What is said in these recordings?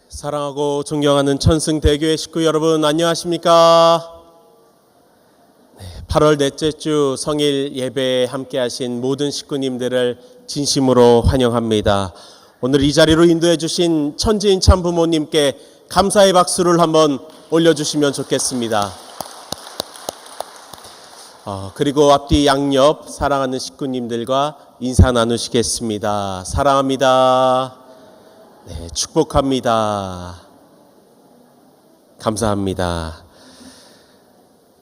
사랑하고 존경하는 천승대교회 식구 여러분, 안녕하십니까? 8월 넷째 주 성일 예배에 함께하신 모든 식구님들을 진심으로 환영합니다. 오늘 이 자리로 인도해 주신 천지인 참 부모님께 감사의 박수를 한번 올려주시면 좋겠습니다. 그리고 앞뒤 양옆 사랑하는 식구님들과 인사 나누시겠습니다. 사랑합니다. 네, 축복합니다. 감사합니다.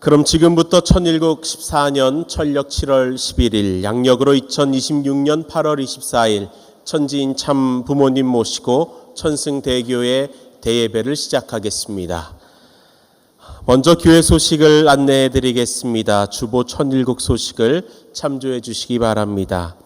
그럼 지금부터 천일국 14년 철력 7월 11일 양력으로 2026년 8월 24일 천지인 참 부모님 모시고 천승대교회 대예배를 시작하겠습니다. 먼저 교회 소식을 안내해 드리겠습니다. 주보 천일국 소식을 참조해 주시기 바랍니다.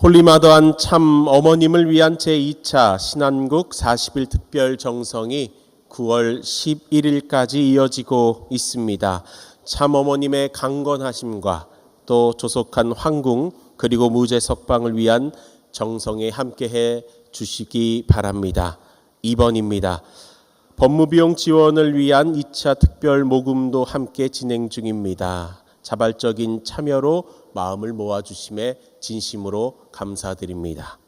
홀리마더한 참 어머님을 위한 제2차 신안국 40일 특별 정성이 9월 11일까지 이어지고 있습니다. 참 어머님의 강건하심과 또 조속한 황궁 그리고 무죄 석방을 위한 정성에 함께해 주시기 바랍니다. 2번입니다. 법무비용 지원을 위한 2차 특별 모금도 함께 진행 중입니다. 자발적인 참여로 마음을 모아주심에 진심으로 감사드립니다.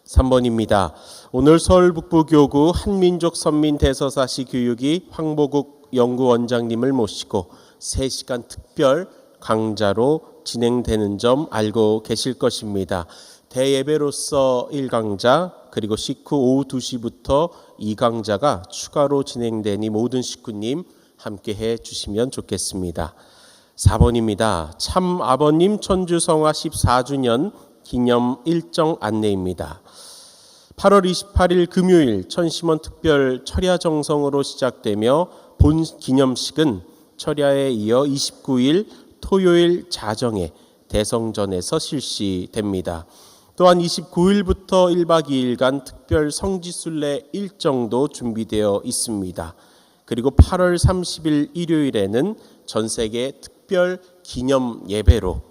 3번입니다. 오늘 서울북부교구 한민족 선민대서사시 교육이 황보국 연구원장님을 모시고 3시간 특별 강좌로 진행되는 점 알고 계실 것입니다. 대예배로서 1강좌 그리고 식후 오후 2시부터 2강좌가 추가로 진행되니 모든 식구님 함께해 주시면 좋겠습니다. 4번입니다. 참 아버님 천주성화 14주년 기념 일정 안내입니다. 8월 28일 금요일 천심원 특별 철야 정성으로 시작되며 본 기념식은 철야에 이어 29일 토요일 자정에 대성전에서 실시됩니다. 또한 29일부터 1박 2일간 특별 성지순례 일정도 준비되어 있습니다. 그리고 8월 30일 일요일에는 전세계 특별 기념 예배로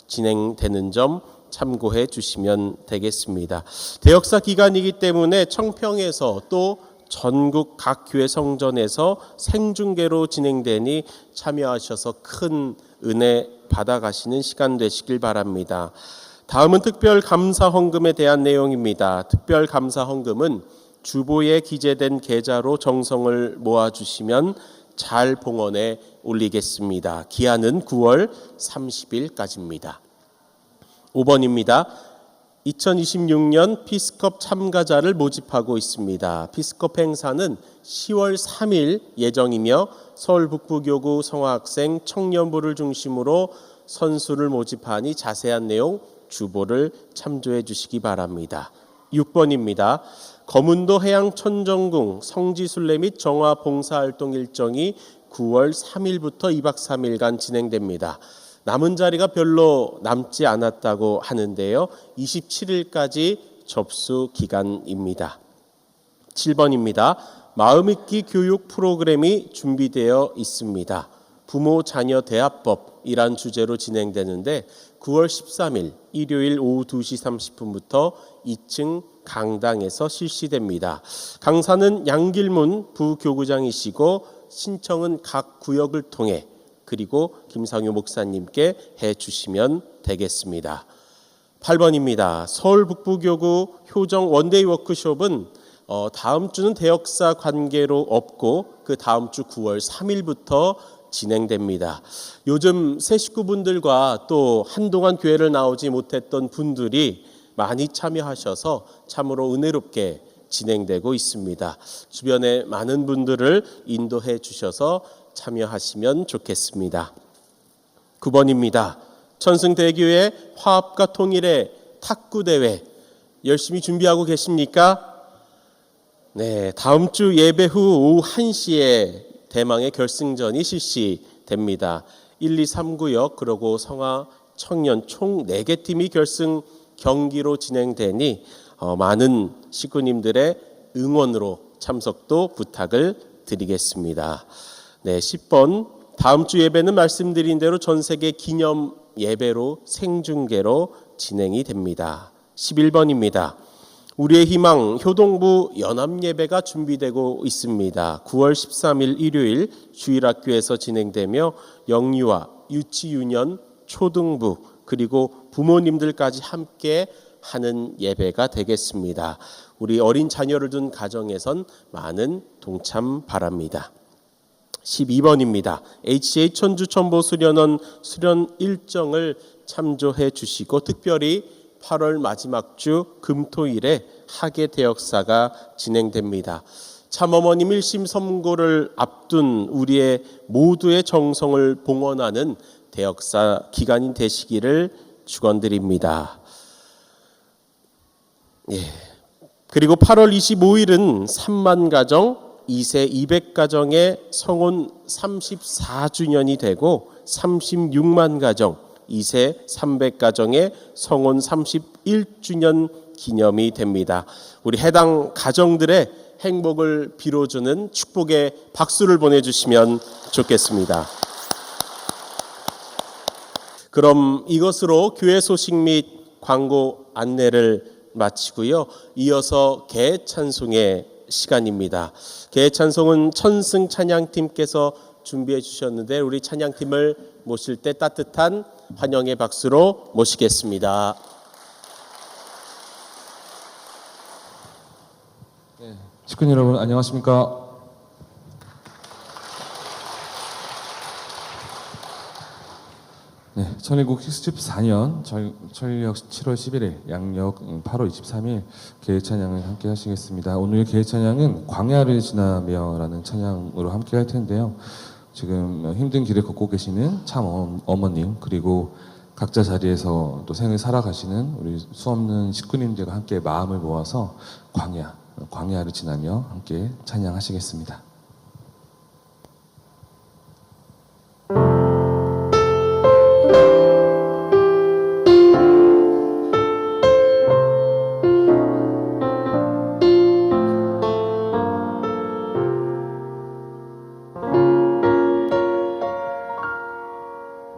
진행되는 점 참고해 주시면 되겠습니다. 대역사 기간이기 때문에 청평에서 또 전국 각 교회 성전에서 생중계로 진행되니 참여하셔서 큰 은혜 받아가시는 시간 되시길 바랍니다. 다음은 특별 감사 헌금에 대한 내용입니다. 특별 감사 헌금은 주보에 기재된 계좌로 정성을 모아주시면 잘 봉헌에 올리겠습니다. 기한은 9월 30일까지입니다. 5번입니다. 2026년 피스컵 참가자를 모집하고 있습니다. 피스컵 행사는 10월 3일 예정이며 서울북부교구 성화학생 청년부를 중심으로 선수를 모집하니 자세한 내용 주보를 참조해 주시기 바랍니다. 6번입니다. 거문도 해양천정궁 성지순례 및 정화 봉사활동 일정이 9월 3일부터 2박 3일간 진행됩니다. 남은 자리가 별로 남지 않았다고 하는데요. 27일까지 접수 기간입니다. 7번입니다. 마음있기 교육 프로그램이 준비되어 있습니다. 부모 자녀 대화법이란 주제로 진행되는데 9월 13일 일요일 오후 2시 30분부터 2층 강당에서 실시됩니다. 강사는 양길문 부교구장이시고 신청은 각 구역을 통해 그리고 김상효 목사님께 해주시면 되겠습니다. 8번입니다. 서울북부교구 효정 원데이 워크숍은 다음 주는 대역사 관계로 없고 그 다음 주 9월 3일부터 진행됩니다. 요즘 새 식구분들과 또 한동안 교회를 나오지 못했던 분들이 많이 참여하셔서 참으로 은혜롭게 진행되고 있습니다. 주변에 많은 분들을 인도해 주셔서 참여하시면 좋겠습니다. 9번입니다. 천승대교회 화합과 통일의 탁구대회 열심히 준비하고 계십니까? 네, 다음 주 예배 후 오후 1시에 대망의 결승전이 실시됩니다. 1, 2, 3구역 그리고 성화 청년 총 4개 팀이 결승 경기로 진행되니 많은 식구님들의 응원으로 참석도 부탁을 드리겠습니다. 네, 10번 다음 주 예배는 말씀드린 대로 전세계 기념 예배로 생중계로 진행이 됩니다. 11번입니다. 우리의 희망 효동부 연합예배가 준비되고 있습니다. 9월 13일 일요일 주일학교에서 진행되며 영유아, 유치유년, 초등부 그리고 부모님들까지 함께 하는 예배가 되겠습니다. 우리 어린 자녀를 둔 가정에선 많은 동참 바랍니다. 12번입니다. HA 천주천보 수련원 수련 일정을 참조해 주시고 특별히 8월 마지막 주 금토일에 학예 대역사가 진행됩니다. 참어머님 1심 선고를 앞둔 우리의 모두의 정성을 봉헌하는 대역사 기간이 되시기를 축원드립니다. 그리고 8월 25일은 3만 가정 2세 200가정의 성혼 34주년이 되고 36만 가정 2세 300가정의 성혼 31주년 기념이 됩니다. 우리 해당 가정들의 행복을 빌어주는 축복의 박수를 보내주시면 좋겠습니다. 그럼 이것으로 교회 소식 및 광고 안내를 마치고요. 이어서 개찬송의 시간입니다. 개찬송은 천승 찬양팀께서 준비해 주셨는데 우리 찬양팀을 모실 때 따뜻한 환영의 박수로 모시겠습니다. 식구님 여러분 안녕하십니까? 네, 1914년 철력 7월 11일, 양력 8월 23일 개찬양을 함께 하시겠습니다. 오늘 개찬양은 광야를 지나며라는 찬양으로 함께 할 텐데요. 지금 힘든 길을 걷고 계시는 참 어머님 그리고 각자 자리에서 또 생을 살아가시는 우리 수없는 식구님들과 함께 마음을 모아서 광야를 지나며 함께 찬양하시겠습니다.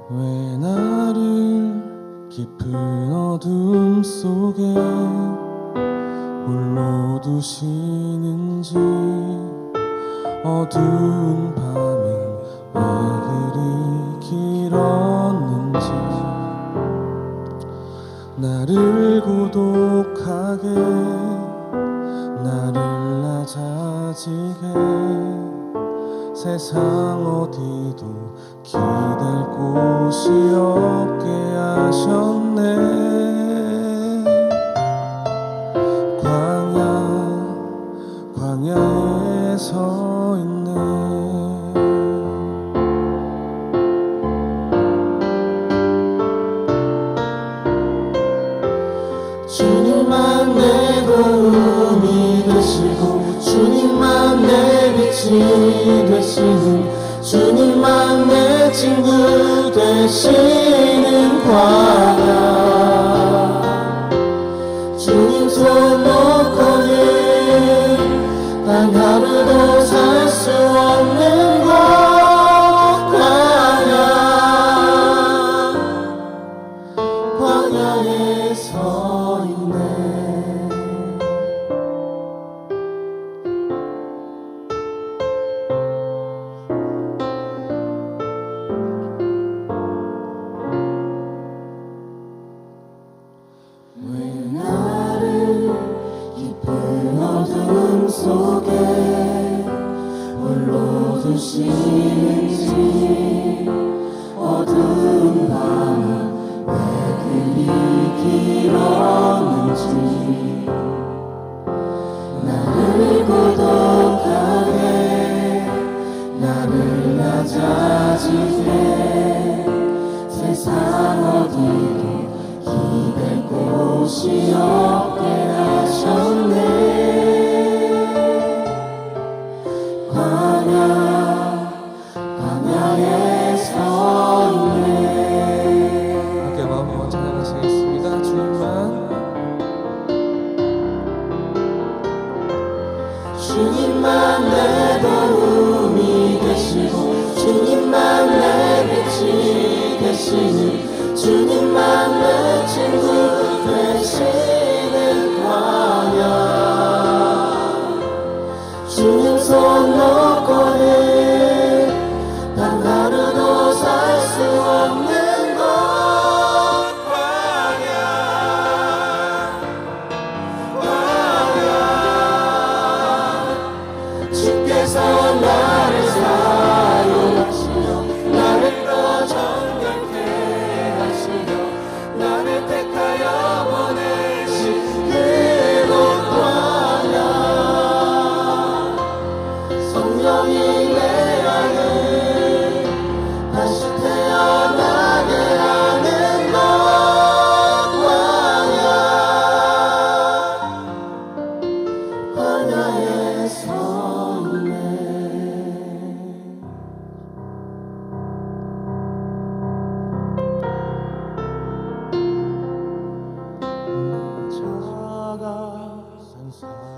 왜 나를 깊은 어둠 속에 홀로 두시는지 어두운 밤은 왜 그리 길었는지 나를 고독하게 나를 낮아지게 세상 어디도 기댈 곳이 없게 하셨네. 광야에 서 있네. 주님만 내 도움이 되시고 주님만 내 빛이 되시는 주님만 내 친구 되시는 광야 주님 손 놓고는 단 하루도 살 수 없는 곳 광야에 서 있네. 속에 홀로 두시는지 어두운 밤은 왜 그리 길었는지 나를 고독하게 나를 낮아지게 세상 어디도 기댈 곳이 없게 하셨네. 광야에 서 있네. 함께 마음 모아 찬양하시겠습니다. 주님만 내 도움이 되시고 주님만 내 빛이 되시는 주님만 내 친구 되시는 광야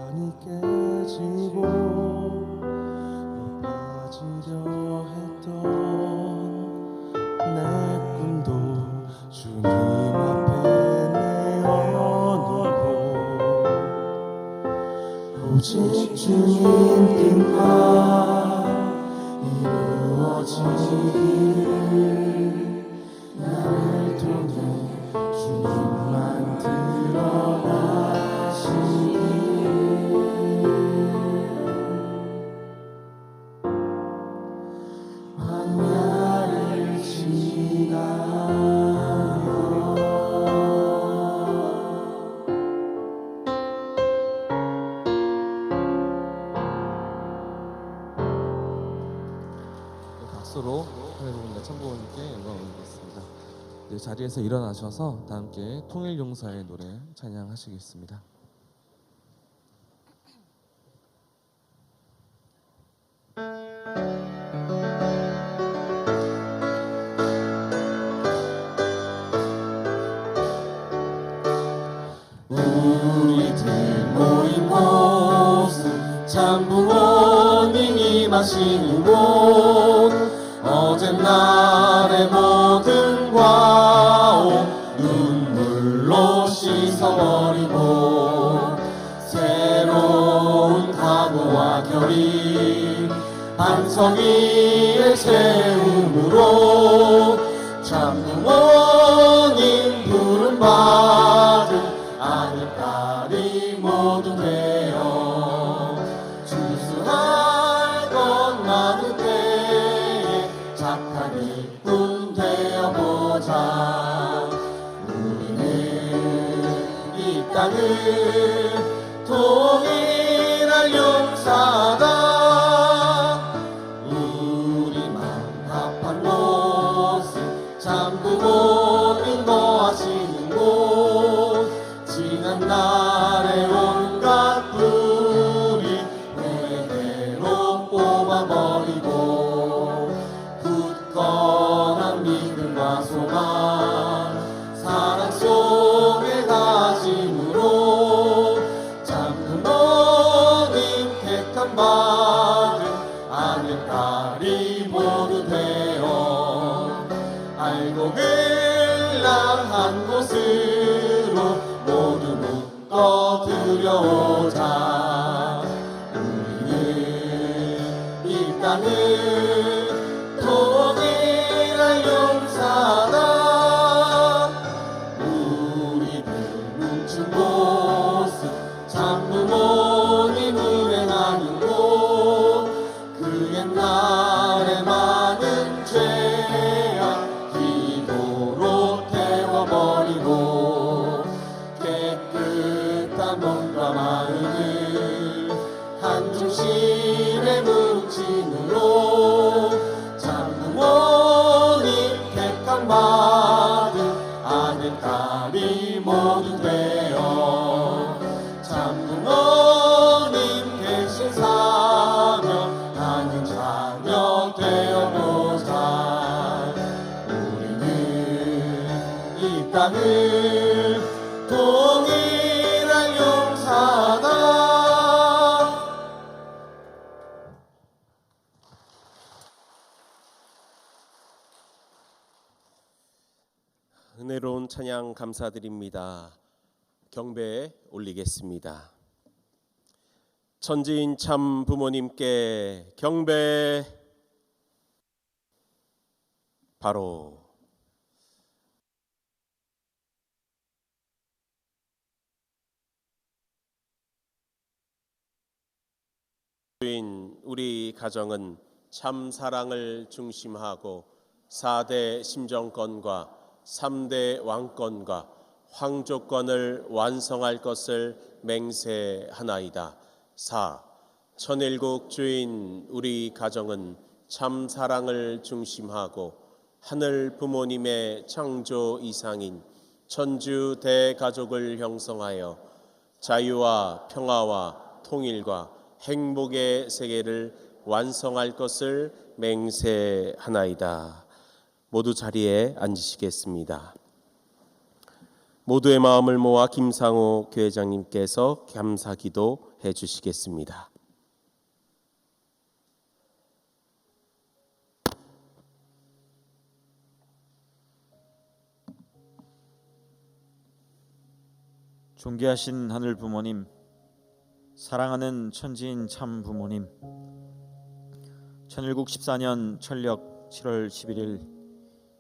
판이 깨지고 높아지려 했던 내 꿈도 주님 앞에 내어놓고 오직 주님 뜻만 이루어지기를 나를 통해 주님만 드러나시기를 광야를 지나며 박수로 하나님의 참고님께 영광을 올리겠습니다. 네, 자리에서 일어나셔서 다 함께 통일용사의 노래 찬양하시겠습니다. 우리들 모인 곳은 참 부모님이 임하시는 곳 어젯날의 모든 과오 눈물로 씻어버리고 새로운 각오와 결의 반석 위에 세움으로 참 부모님 부름받은 아들 딸이 모두 되어 출세할 것 많은 때에 착한 일꾼 되어보자. 우리는 이 땅을 통일할 용사다. 우리만 합한 곳은 참 부모님 거하시는 곳 지난 날의 온갖 불이 후회대로 뽑아버리고 굳건한 믿음과 소망 사랑 속에 다짐으로 참 부모님 택함 받은 아들 딸이 모두 되어 알고 글랑한 곳으로 모두 묶어 들여오자. 우리는 이 땅을 통일할 용사다. 우리들 뭉친 곳은 참 부모님 은행하는 곳 그 옛날에 많은 죄악 기도로 태워버리고 깨끗한 몸과 마음을 한 중심에 뭉친으로 참 부모님 택함 받은 아들 딸이 모두 되어 참 부모님 대신 사며 하는 자녀 되어보자. 우리는 이 땅을 통일할 용사다. 은혜로운 찬양 감사드립니다. 경배에 올리겠습니다. 천지인 참 부모님께 경배. 바로 우리 가정은 참 사랑을 중심하고 4대 심정권과 3대 왕권과 황조권을 완성할 것을 맹세하나이다. 4. 천일국 주인 우리 가정은 참 사랑을 중심하고 하늘 부모님의 창조 이상인 천주 대가족을 형성하여 자유와 평화와 통일과 행복의 세계를 완성할 것을 맹세하나이다. 모두 자리에 앉으시겠습니다. 모두의 마음을 모아 김상호 교회장님께서 감사기도 해주시겠습니다. 존귀하신 하늘 부모님, 사랑하는 천지인 참 부모님, 천일국 14년 철력 7월 11일,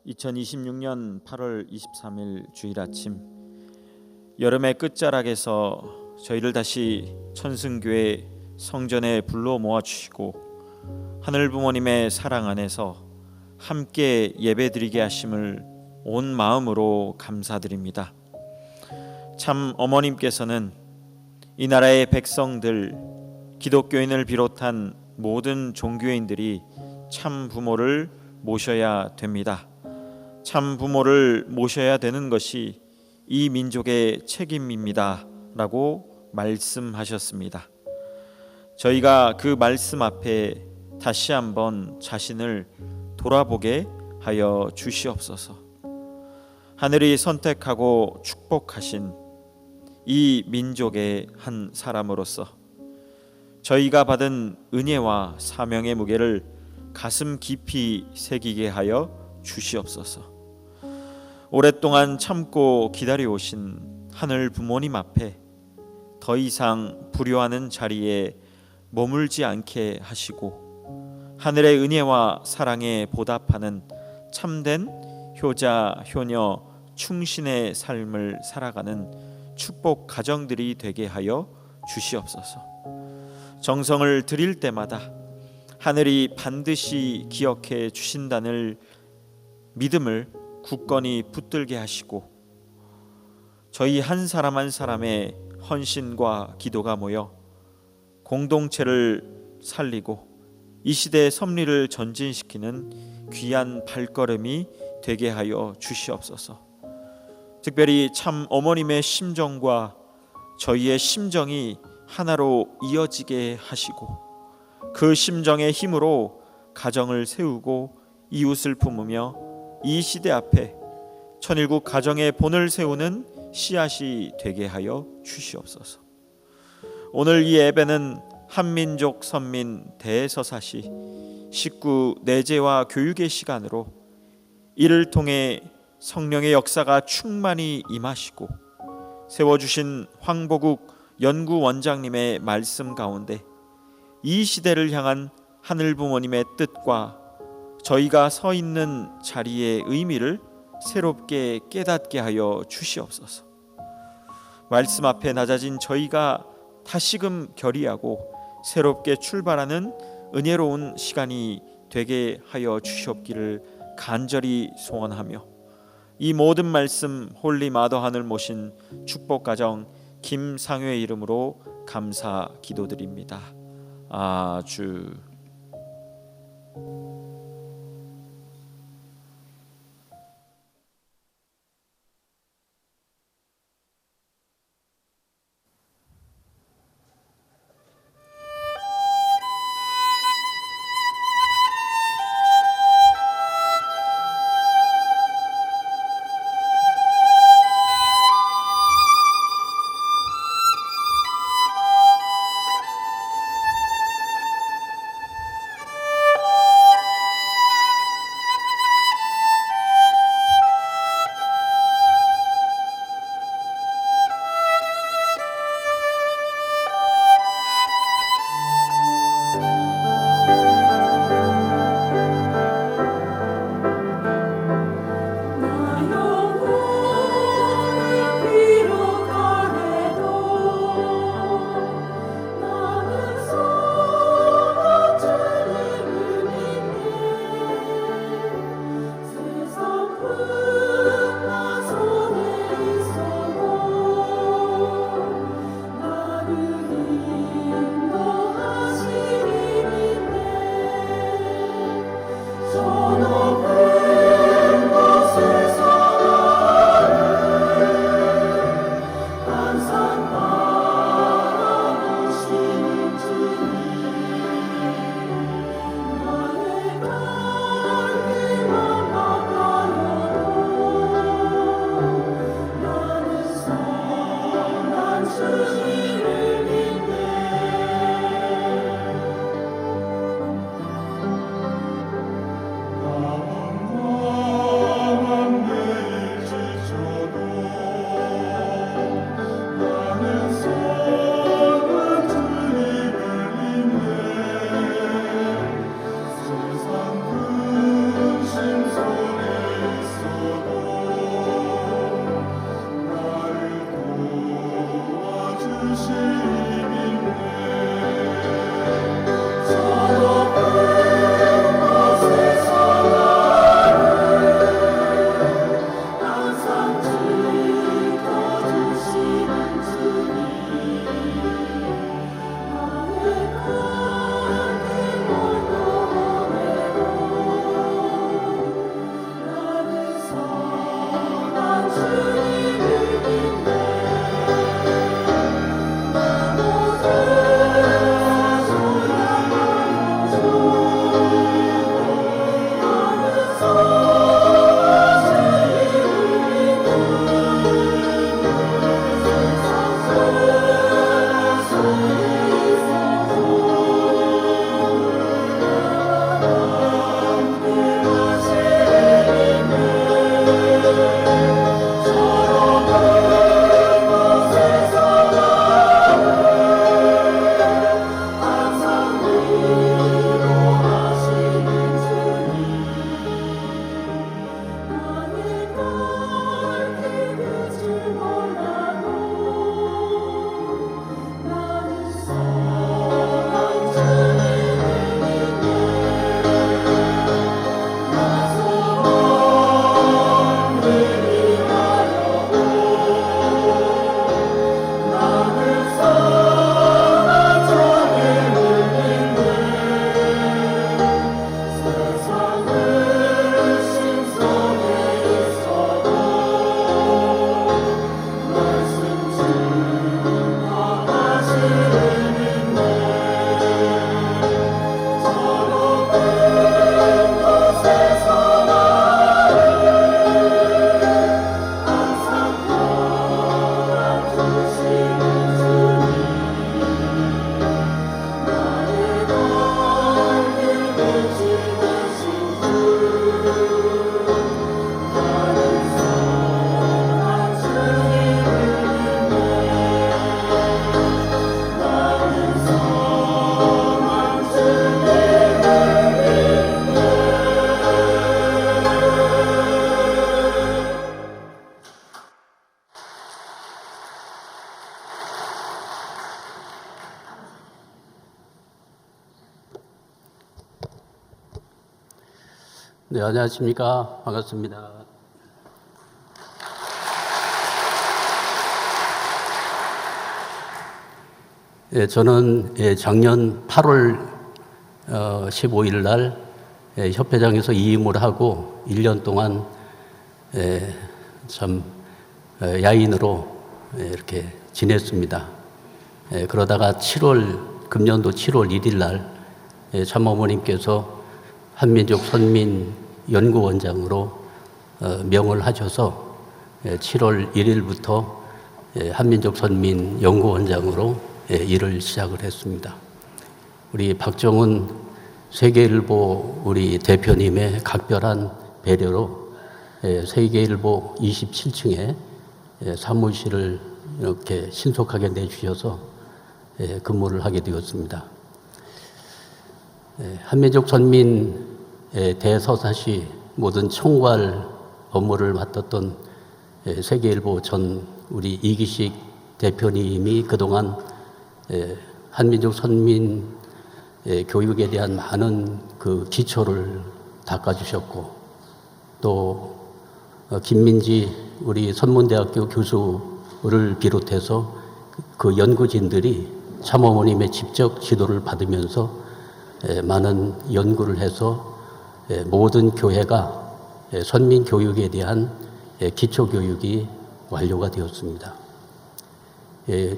2026년 8월 23일 주일 아침, 여름의 끝자락에서 저희를 다시 천승교회 성전에 불러 모아주시고 하늘 부모님의 사랑 안에서 함께 예배드리게 하심을 온 마음으로 감사드립니다. 참 어머님께서는 이 나라의 백성들, 기독교인을 비롯한 모든 종교인들이 참 부모를 모셔야 됩니다. 참 부모를 모셔야 되는 것이 이 민족의 책임입니다 라고 말씀하셨습니다. 저희가 그 말씀 앞에 다시 한번 자신을 돌아보게 하여 주시옵소서. 하늘이 선택하고 축복하신 이 민족의 한 사람으로서 저희가 받은 은혜와 사명의 무게를 가슴 깊이 새기게 하여 주시옵소서. 오랫동안 참고 기다려오신 하늘 부모님 앞에 더 이상 불효하는 자리에 머물지 않게 하시고 하늘의 은혜와 사랑에 보답하는 참된 효자, 효녀, 충신의 삶을 살아가는 축복 가정들이 되게 하여 주시옵소서. 정성을 드릴 때마다 하늘이 반드시 기억해 주신다는 믿음을 굳건히 붙들게 하시고 저희 한 사람 한 사람의 헌신과 기도가 모여 공동체를 살리고 이 시대의 섭리를 전진시키는 귀한 발걸음이 되게 하여 주시옵소서. 특별히 참 어머님의 심정과 저희의 심정이 하나로 이어지게 하시고 그 심정의 힘으로 가정을 세우고 이웃을 품으며 이 시대 앞에 천일국 가정의 본을 세우는 씨앗이 되게 하여 주시옵소서. 오늘 이 예배는 한민족 선민 대서사시 식구 내재와 교육의 시간으로 이를 통해 성령의 역사가 충만히 임하시고 세워주신 황보국 연구원장님의 말씀 가운데 이 시대를 향한 하늘 부모님의 뜻과 저희가 서 있는 자리의 의미를 새롭게 깨닫게 하여 주시옵소서. 말씀 앞에 낮아진 저희가 다시금 결의하고 새롭게 출발하는 은혜로운 시간이 되게 하여 주시옵기를 간절히 소원하며 이 모든 말씀 홀리 마더 하늘 모신 축복가정 김상회의 이름으로 감사 기도드립니다. 아주 네, 안녕하십니까. 반갑습니다. 예, 저는 작년 8월 15일 날 협회장에서 이임을 하고 1년 동안 참 야인으로 이렇게 지냈습니다. 그러다가 금년도 7월 1일 날 참어머님께서 한민족 선민 연구원장으로 명을 하셔서 7월 1일부터 한민족 선민 연구원장으로 일을 시작을 했습니다. 우리 박정훈 세계일보 우리 대표님의 각별한 배려로 세계일보 27층에 사무실을 이렇게 신속하게 내주셔서 근무를 하게 되었습니다. 한민족 선민 대서사시 모든 총괄 업무를 맡았던 세계일보 전 우리 이기식 대표님이 그동안 한민족 선민 교육에 대한 많은 그 기초를 닦아주셨고, 또 김민지 우리 선문대학교 교수를 비롯해서 그 연구진들이 참어머님의 직접 지도를 받으면서 많은 연구를 해서 모든 교회가 선민 교육에 대한 기초 교육이 완료가 되었습니다.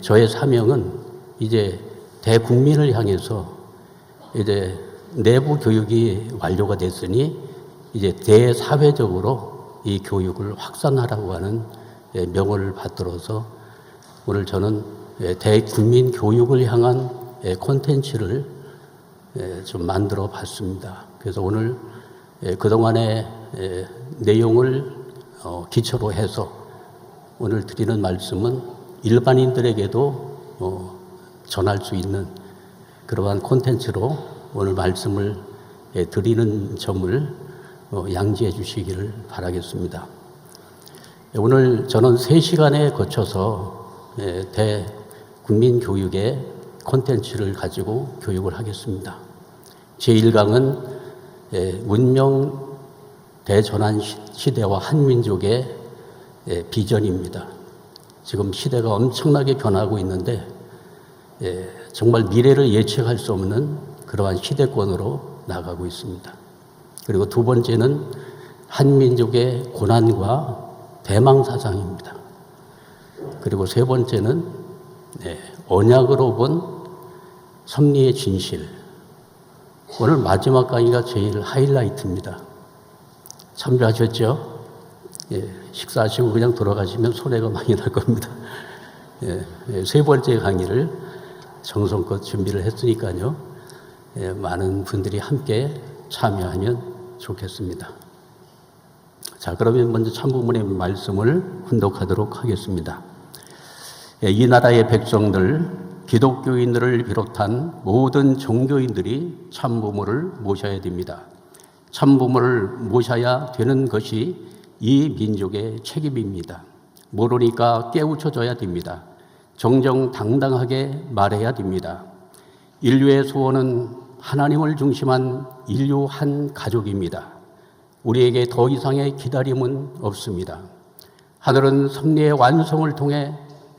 저의 사명은 이제 대국민을 향해서 이제 내부 교육이 완료가 됐으니 이제 대사회적으로 이 교육을 확산하라고 하는 명을 받들어서 오늘 저는 대국민 교육을 향한 콘텐츠를 좀 만들어 봤습니다. 그래서 오늘 그동안의 내용을 기초로 해서 오늘 드리는 말씀은 일반인들에게도 전할 수 있는 그러한 콘텐츠로 오늘 말씀을 드리는 점을 양지해 주시기를 바라겠습니다. 오늘 저는 3시간에 거쳐서 대국민교육의 콘텐츠를 가지고 교육을 하겠습니다. 제1강은 문명 대전환 시대와 한민족의 비전입니다. 지금 시대가 엄청나게 변하고 있는데 정말 미래를 예측할 수 없는 그러한 시대권으로 나가고 있습니다. 그리고 두 번째는 한민족의 고난과 대망 사상입니다. 그리고 세 번째는 언약으로 본 섭리의 진실. 오늘 마지막 강의가 제일 하이라이트입니다. 참조하셨죠? 식사하시고 그냥 돌아가시면 손해가 많이 날 겁니다. 세 번째 강의를 정성껏 준비를 했으니까요. 많은 분들이 함께 참여하면 좋겠습니다. 자, 그러면 먼저 참부문의 말씀을 훈독하도록 하겠습니다. 이 나라의 백성들, 기독교인들을 비롯한 모든 종교인들이 참부모를 모셔야 됩니다. 참부모를 모셔야 되는 것이 이 민족의 책임입니다. 모르니까 깨우쳐줘야 됩니다. 정정당당하게 말해야 됩니다. 인류의 소원은 하나님을 중심한 인류 한 가족입니다. 우리에게 더 이상의 기다림은 없습니다. 하늘은 섭리의 완성을 통해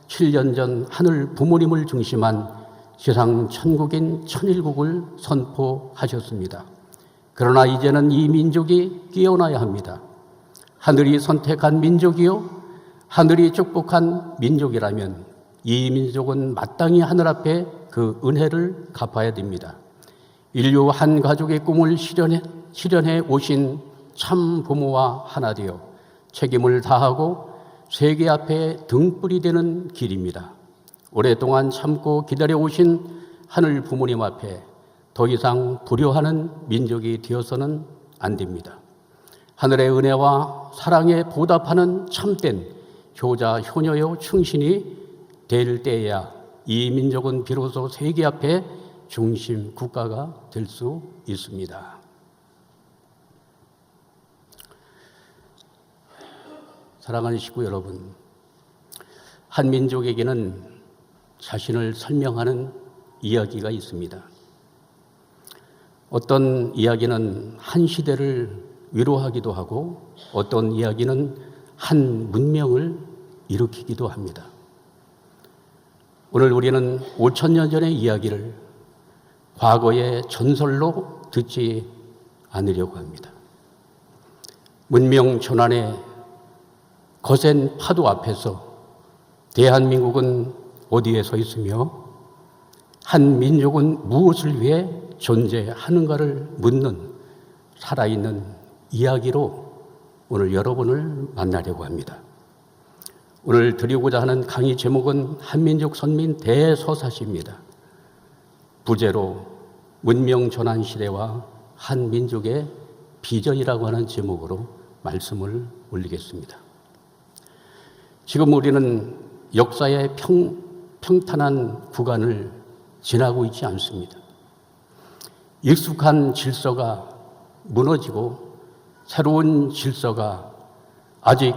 7년 전 하늘 부모님을 중심한 세상 천국인 천일국을 선포하셨습니다. 그러나 이제는 이 민족이 깨어나야 합니다. 하늘이 선택한 민족이요, 하늘이 축복한 민족이라면 이 민족은 마땅히 하늘 앞에 그 은혜를 갚아야 됩니다. 인류 한 가족의 꿈을 실현해 오신 참 부모와 하나 되어 책임을 다하고 세계 앞에 등불이 되는 길입니다. 오랫동안 참고 기다려 오신 하늘 부모님 앞에 더 이상 불효하는 민족이 되어서는 안 됩니다. 하늘의 은혜와 사랑에 보답하는 참된 효자 효녀요 충신이 될 때에야 이 민족은 비로소 세계 앞에 중심 국가가 될 수 있습니다. 사랑하는 식구 여러분, 한 민족에게는 자신을 설명하는 이야기가 있습니다. 어떤 이야기는 한 시대를 위로하기도 하고 어떤 이야기는 한 문명을 일으키기도 합니다. 오늘 우리는 5,000년 전의 이야기를 과거의 전설로 듣지 않으려고 합니다. 문명 전환의 거센 파도 앞에서 대한민국은 어디에 서 있으며 한 민족은 무엇을 위해 존재하는가를 묻는 살아있는 이야기로 오늘 여러분을 만나려고 합니다. 오늘 드리고자 하는 강의 제목은 한민족 선민 대서사시입니다. 부제로 문명 전환 시대와 한민족의 비전이라고 하는 제목으로 말씀을 올리겠습니다. 지금 우리는 역사의 평탄한 구간을 지나고 있지 않습니다. 익숙한 질서가 무너지고 새로운 질서가 아직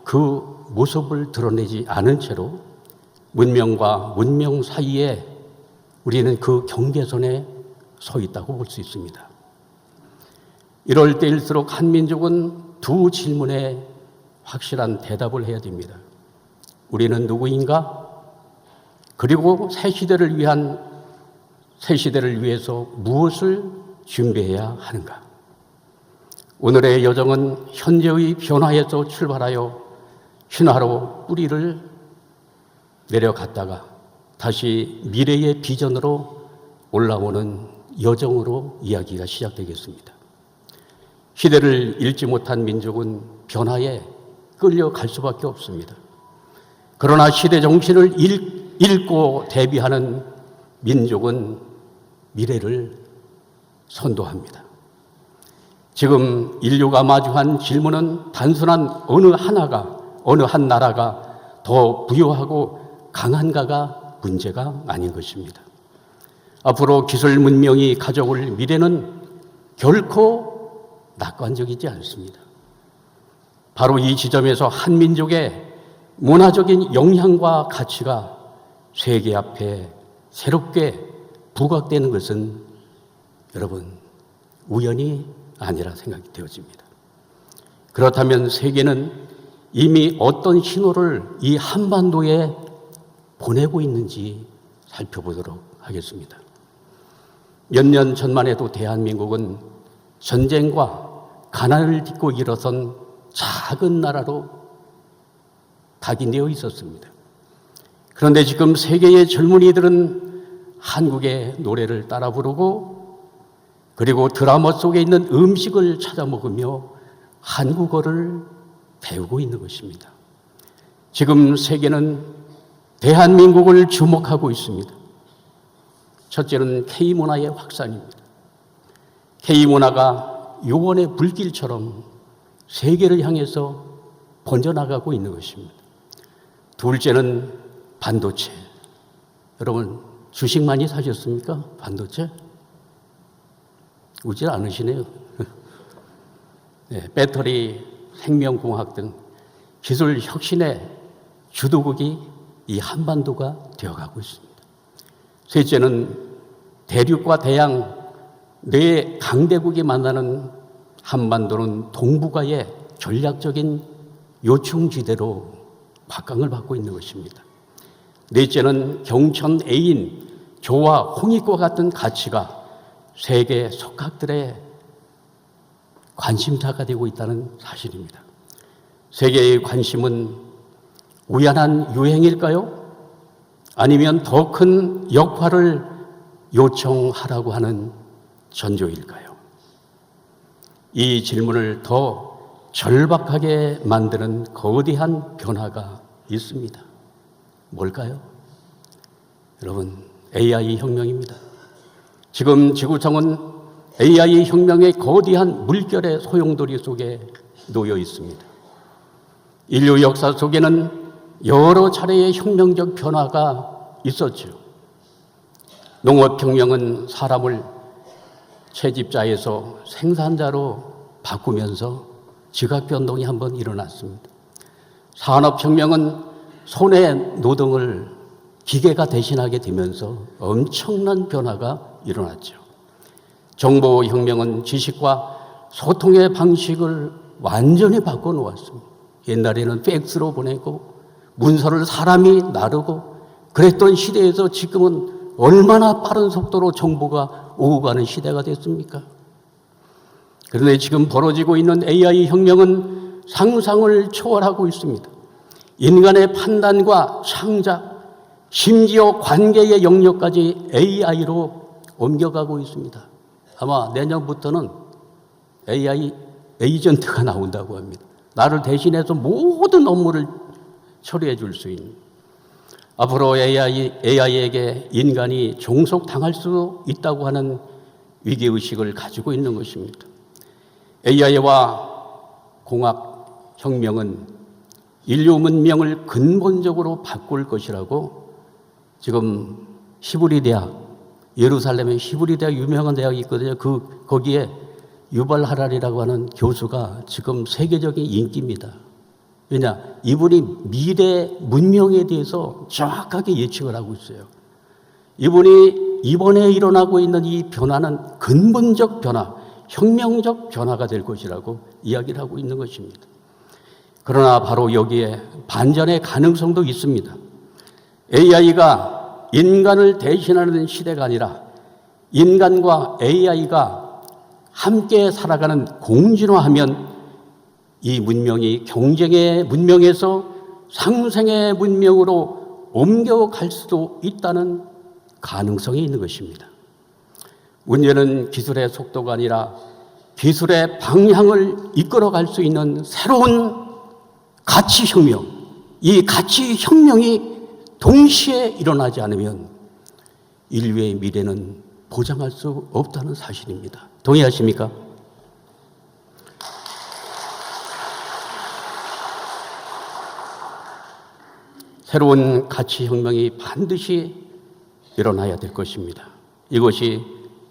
그 모습을 드러내지 않은 채로 문명과 문명 사이에 우리는 그 경계선에 서 있다고 볼 수 있습니다. 이럴 때일수록 한민족은 두 질문에 확실한 대답을 해야 됩니다. 우리는 누구인가? 그리고 새 시대를 위해서 무엇을 준비해야 하는가? 오늘의 여정은 현재의 변화에서 출발하여 신화로 뿌리를 내려갔다가 다시 미래의 비전으로 올라오는 여정으로 이야기가 시작되겠습니다. 시대를 읽지 못한 민족은 변화에 끌려갈 수밖에 없습니다. 그러나 시대 정신을 읽고 대비하는 민족은 미래를 선도합니다. 지금 인류가 마주한 질문은 단순한 어느 한 나라가 더 부유하고 강한가가 문제가 아닌 것입니다. 앞으로 기술 문명이 가져올 미래는 결코 낙관적이지 않습니다. 바로 이 지점에서 한민족의 문화적인 영향과 가치가 세계 앞에 새롭게 부각되는 것은 여러분 우연이 아니라 생각이 되어집니다. 그렇다면 세계는 이미 어떤 신호를 이 한반도에 보내고 있는지 살펴보도록 하겠습니다. 몇 년 전만 해도 대한민국은 전쟁과 가난을 딛고 일어선 작은 나라로 각인되어 있었습니다. 그런데 지금 세계의 젊은이들은 한국의 노래를 따라 부르고 그리고 드라마 속에 있는 음식을 찾아 먹으며 한국어를 배우고 있는 것입니다. 지금 세계는 대한민국을 주목하고 있습니다. 첫째는 K문화의 확산입니다. K문화가 요원의 불길처럼 세계를 향해서 번져나가고 있는 것입니다. 둘째는 반도체. 여러분 주식 많이 사셨습니까? 반도체? 웃지 않으시네요. 네, 배터리, 생명공학 등 기술 혁신의 주도국이 이 한반도가 되어가고 있습니다. 셋째는 대륙과 대양 네 강대국이 만나는 한반도는 동북아의 전략적인 요충지대로 박강을 받고 있는 것입니다. 넷째는 경천, 애인, 조와 홍익과 같은 가치가 세계 석학들의 관심사가 되고 있다는 사실입니다. 세계의 관심은 우연한 유행일까요? 아니면 더 큰 역할을 요청하라고 하는 전조일까요? 이 질문을 더 절박하게 만드는 거대한 변화가 있습니다. 뭘까요? 여러분, AI 혁명입니다. 지금 지구상은 AI 혁명의 거대한 물결의 소용돌이 속에 놓여 있습니다. 인류 역사 속에는 여러 차례의 혁명적 변화가 있었죠. 농업혁명은 사람을 채집자에서 생산자로 바꾸면서 지각변동이 한번 일어났습니다. 산업혁명은 손의 노동을 기계가 대신하게 되면서 엄청난 변화가 일어났죠. 정보혁명은 지식과 소통의 방식을 완전히 바꿔놓았습니다. 옛날에는 팩스로 보내고 문서를 사람이 나르고 그랬던 시대에서 지금은 얼마나 빠른 속도로 정보가 오고 가는 시대가 됐습니까? 그런데 지금 벌어지고 있는 AI 혁명은 상상을 초월하고 있습니다. 인간의 판단과 창작, 심지어 관계의 영역까지 AI로 옮겨가고 있습니다. 아마 내년부터는 AI 에이전트가 나온다고 합니다. 나를 대신해서 모든 업무를 처리해 줄 수 있는. 앞으로 AI에게 인간이 종속당할 수 있다고 하는 위기의식을 가지고 있는 것입니다. AI와 공학혁명은 인류 문명을 근본적으로 바꿀 것이라고 지금 히브리 대학, 예루살렘의 히브리 대학 유명한 대학이 있거든요. 거기에 유발 하랄이라고 하는 교수가 지금 세계적인 인기입니다. 왜냐? 이분이 미래 문명에 대해서 정확하게 예측을 하고 있어요. 이분이 이번에 일어나고 있는 이 변화는 근본적 변화, 혁명적 변화가 될 것이라고 이야기를 하고 있는 것입니다. 그러나 바로 여기에 반전의 가능성도 있습니다. AI가 인간을 대신하는 시대가 아니라 인간과 AI가 함께 살아가는 공진화하면 이 문명이 경쟁의 문명에서 상생의 문명으로 옮겨갈 수도 있다는 가능성이 있는 것입니다. 문제는 기술의 속도가 아니라 기술의 방향을 이끌어갈 수 있는 새로운 가치혁명, 이 가치혁명이 동시에 일어나지 않으면 인류의 미래는 보장할 수 없다는 사실입니다. 동의하십니까? 새로운 가치혁명이 반드시 일어나야 될 것입니다. 이것이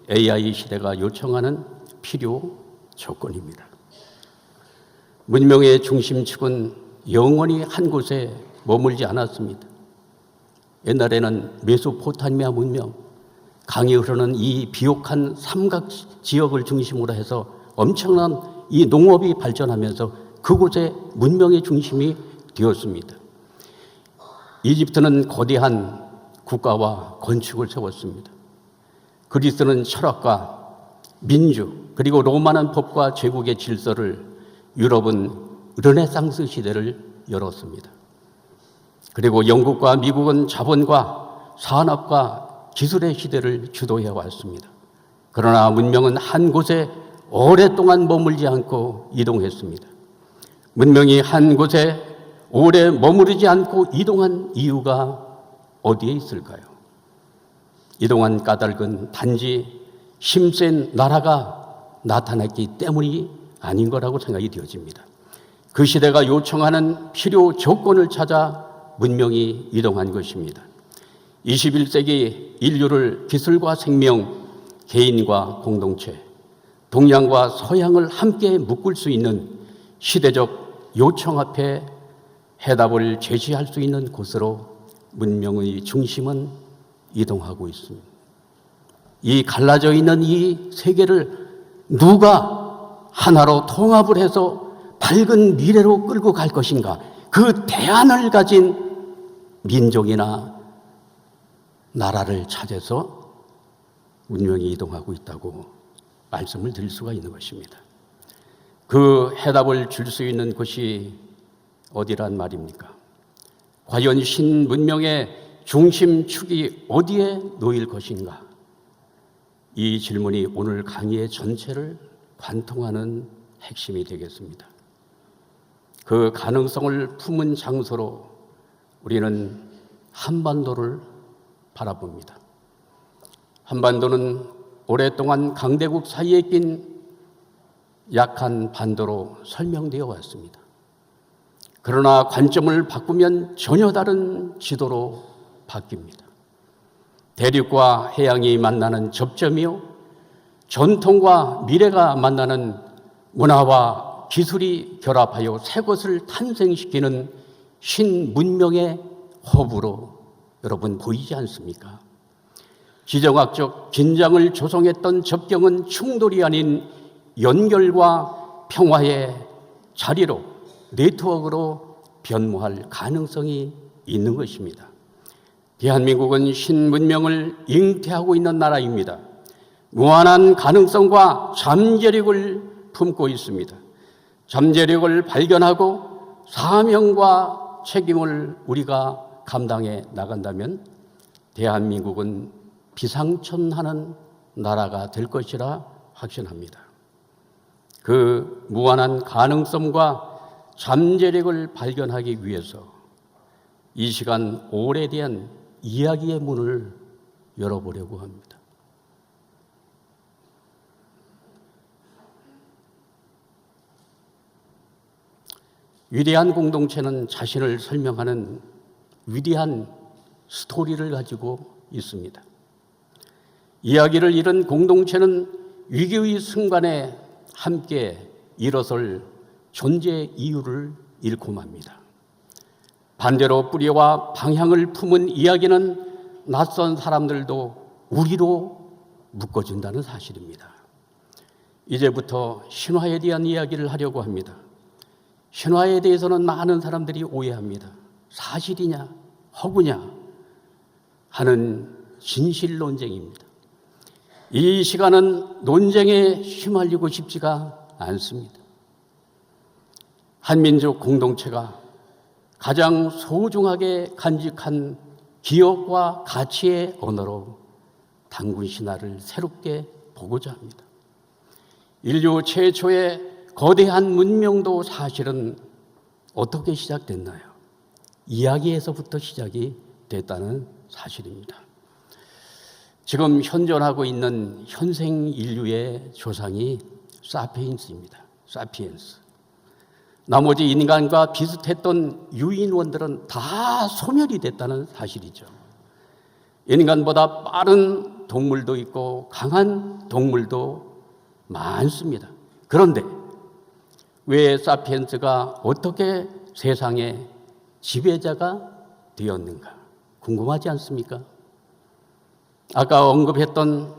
AI 시대가 요청하는 필요 조건입니다. 문명의 중심축은 영원히 한 곳에 머물지 않았습니다. 옛날에는 메소포타미아 문명, 강이 흐르는 이 비옥한 삼각 지역을 중심으로 해서 엄청난 이 농업이 발전하면서 그곳에 문명의 중심이 되었습니다. 이집트는 거대한 국가와 건축을 세웠습니다. 그리스는 철학과 민주, 그리고 로마는 법과 제국의 질서를, 유럽은 르네상스 시대를 열었습니다. 그리고 영국과 미국은 자본과 산업과 기술의 시대를 주도해 왔습니다. 그러나 문명은 한 곳에 오랫동안 머물지 않고 이동했습니다. 문명이 한 곳에 오래 머무르지 않고 이동한 이유가 어디에 있을까요? 이동한 까닭은 단지 힘센 나라가 나타났기 때문이 아닌 거라고 생각이 되어집니다. 그 시대가 요청하는 필요 조건을 찾아 문명이 이동한 것입니다. 21세기 인류를 기술과 생명, 개인과 공동체, 동양과 서양을 함께 묶을 수 있는 시대적 요청 앞에 해답을 제시할 수 있는 곳으로 문명의 중심은 이동하고 있습니다. 이 갈라져 있는 이 세계를 누가 하나로 통합을 해서 밝은 미래로 끌고 갈 것인가? 그 대안을 가진 민족이나 나라를 찾아서 문명이 이동하고 있다고 말씀을 드릴 수가 있는 것입니다. 그 해답을 줄 수 있는 곳이 어디란 말입니까? 과연 신문명의 중심축이 어디에 놓일 것인가? 이 질문이 오늘 강의의 전체를 관통하는 핵심이 되겠습니다. 그 가능성을 품은 장소로 우리는 한반도를 바라봅니다. 한반도는 오랫동안 강대국 사이에 낀 약한 반도로 설명되어 왔습니다. 그러나 관점을 바꾸면 전혀 다른 지도로 바뀝니다. 대륙과 해양이 만나는 접점이요, 전통과 미래가 만나는 문화와 기술이 결합하여 새 것을 탄생시키는 신문명의 허브로 여러분 보이지 않습니까? 지정학적 긴장을 조성했던 접경은 충돌이 아닌 연결과 평화의 자리로, 네트워크로 변모할 가능성이 있는 것입니다. 대한민국은 신문명을 잉태하고 있는 나라입니다. 무한한 가능성과 잠재력을 품고 있습니다. 잠재력을 발견하고 사명과 책임을 우리가 감당해 나간다면 대한민국은 비상천하는 나라가 될 것이라 확신합니다. 그 무한한 가능성과 잠재력을 발견하기 위해서 이 시간 오래된 이야기의 문을 열어보려고 합니다. 위대한 공동체는 자신을 설명하는 위대한 스토리를 가지고 있습니다. 이야기를 잃은 공동체는 위기의 순간에 함께 일어설 존재 이유를 잃고 맙니다. 반대로 뿌리와 방향을 품은 이야기는 낯선 사람들도 우리로 묶어준다는 사실입니다. 이제부터 신화에 대한 이야기를 하려고 합니다. 신화에 대해서는 많은 사람들이 오해합니다. 사실이냐 허구냐 하는 진실 논쟁입니다. 이 시간은 논쟁에 휘말리고 싶지가 않습니다. 한민족 공동체가 가장 소중하게 간직한 기억과 가치의 언어로 단군 신화를 새롭게 보고자 합니다. 인류 최초의 거대한 문명도 사실은 어떻게 시작됐나요? 이야기에서부터 시작이 됐다는 사실입니다. 지금 현존하고 있는 현생 인류의 조상이 사피엔스입니다. 사피엔스. 나머지 인간과 비슷했던 유인원들은 다 소멸이 됐다는 사실이죠. 인간보다 빠른 동물도 있고 강한 동물도 많습니다. 그런데 왜 사피엔스가 어떻게 세상의 지배자가 되었는가 궁금하지 않습니까? 아까 언급했던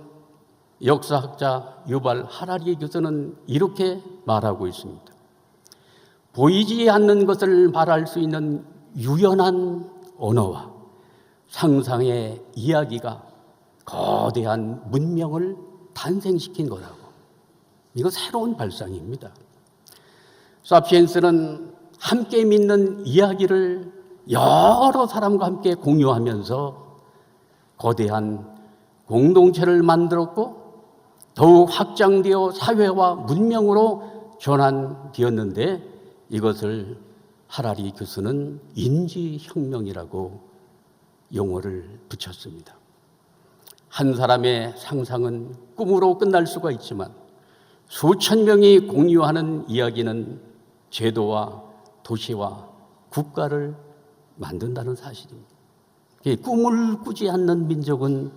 역사학자 유발 하라리 교수는 이렇게 말하고 있습니다. 보이지 않는 것을 말할 수 있는 유연한 언어와 상상의 이야기가 거대한 문명을 탄생시킨 거라고. 이거 새로운 발상입니다. 사피엔스는 함께 믿는 이야기를 여러 사람과 함께 공유하면서 거대한 공동체를 만들었고 더욱 확장되어 사회와 문명으로 전환되었는데 이것을 하라리 교수는 인지혁명이라고 용어를 붙였습니다. 한 사람의 상상은 꿈으로 끝날 수가 있지만 수천 명이 공유하는 이야기는 제도와 도시와 국가를 만든다는 사실입니다. 꿈을 꾸지 않는 민족은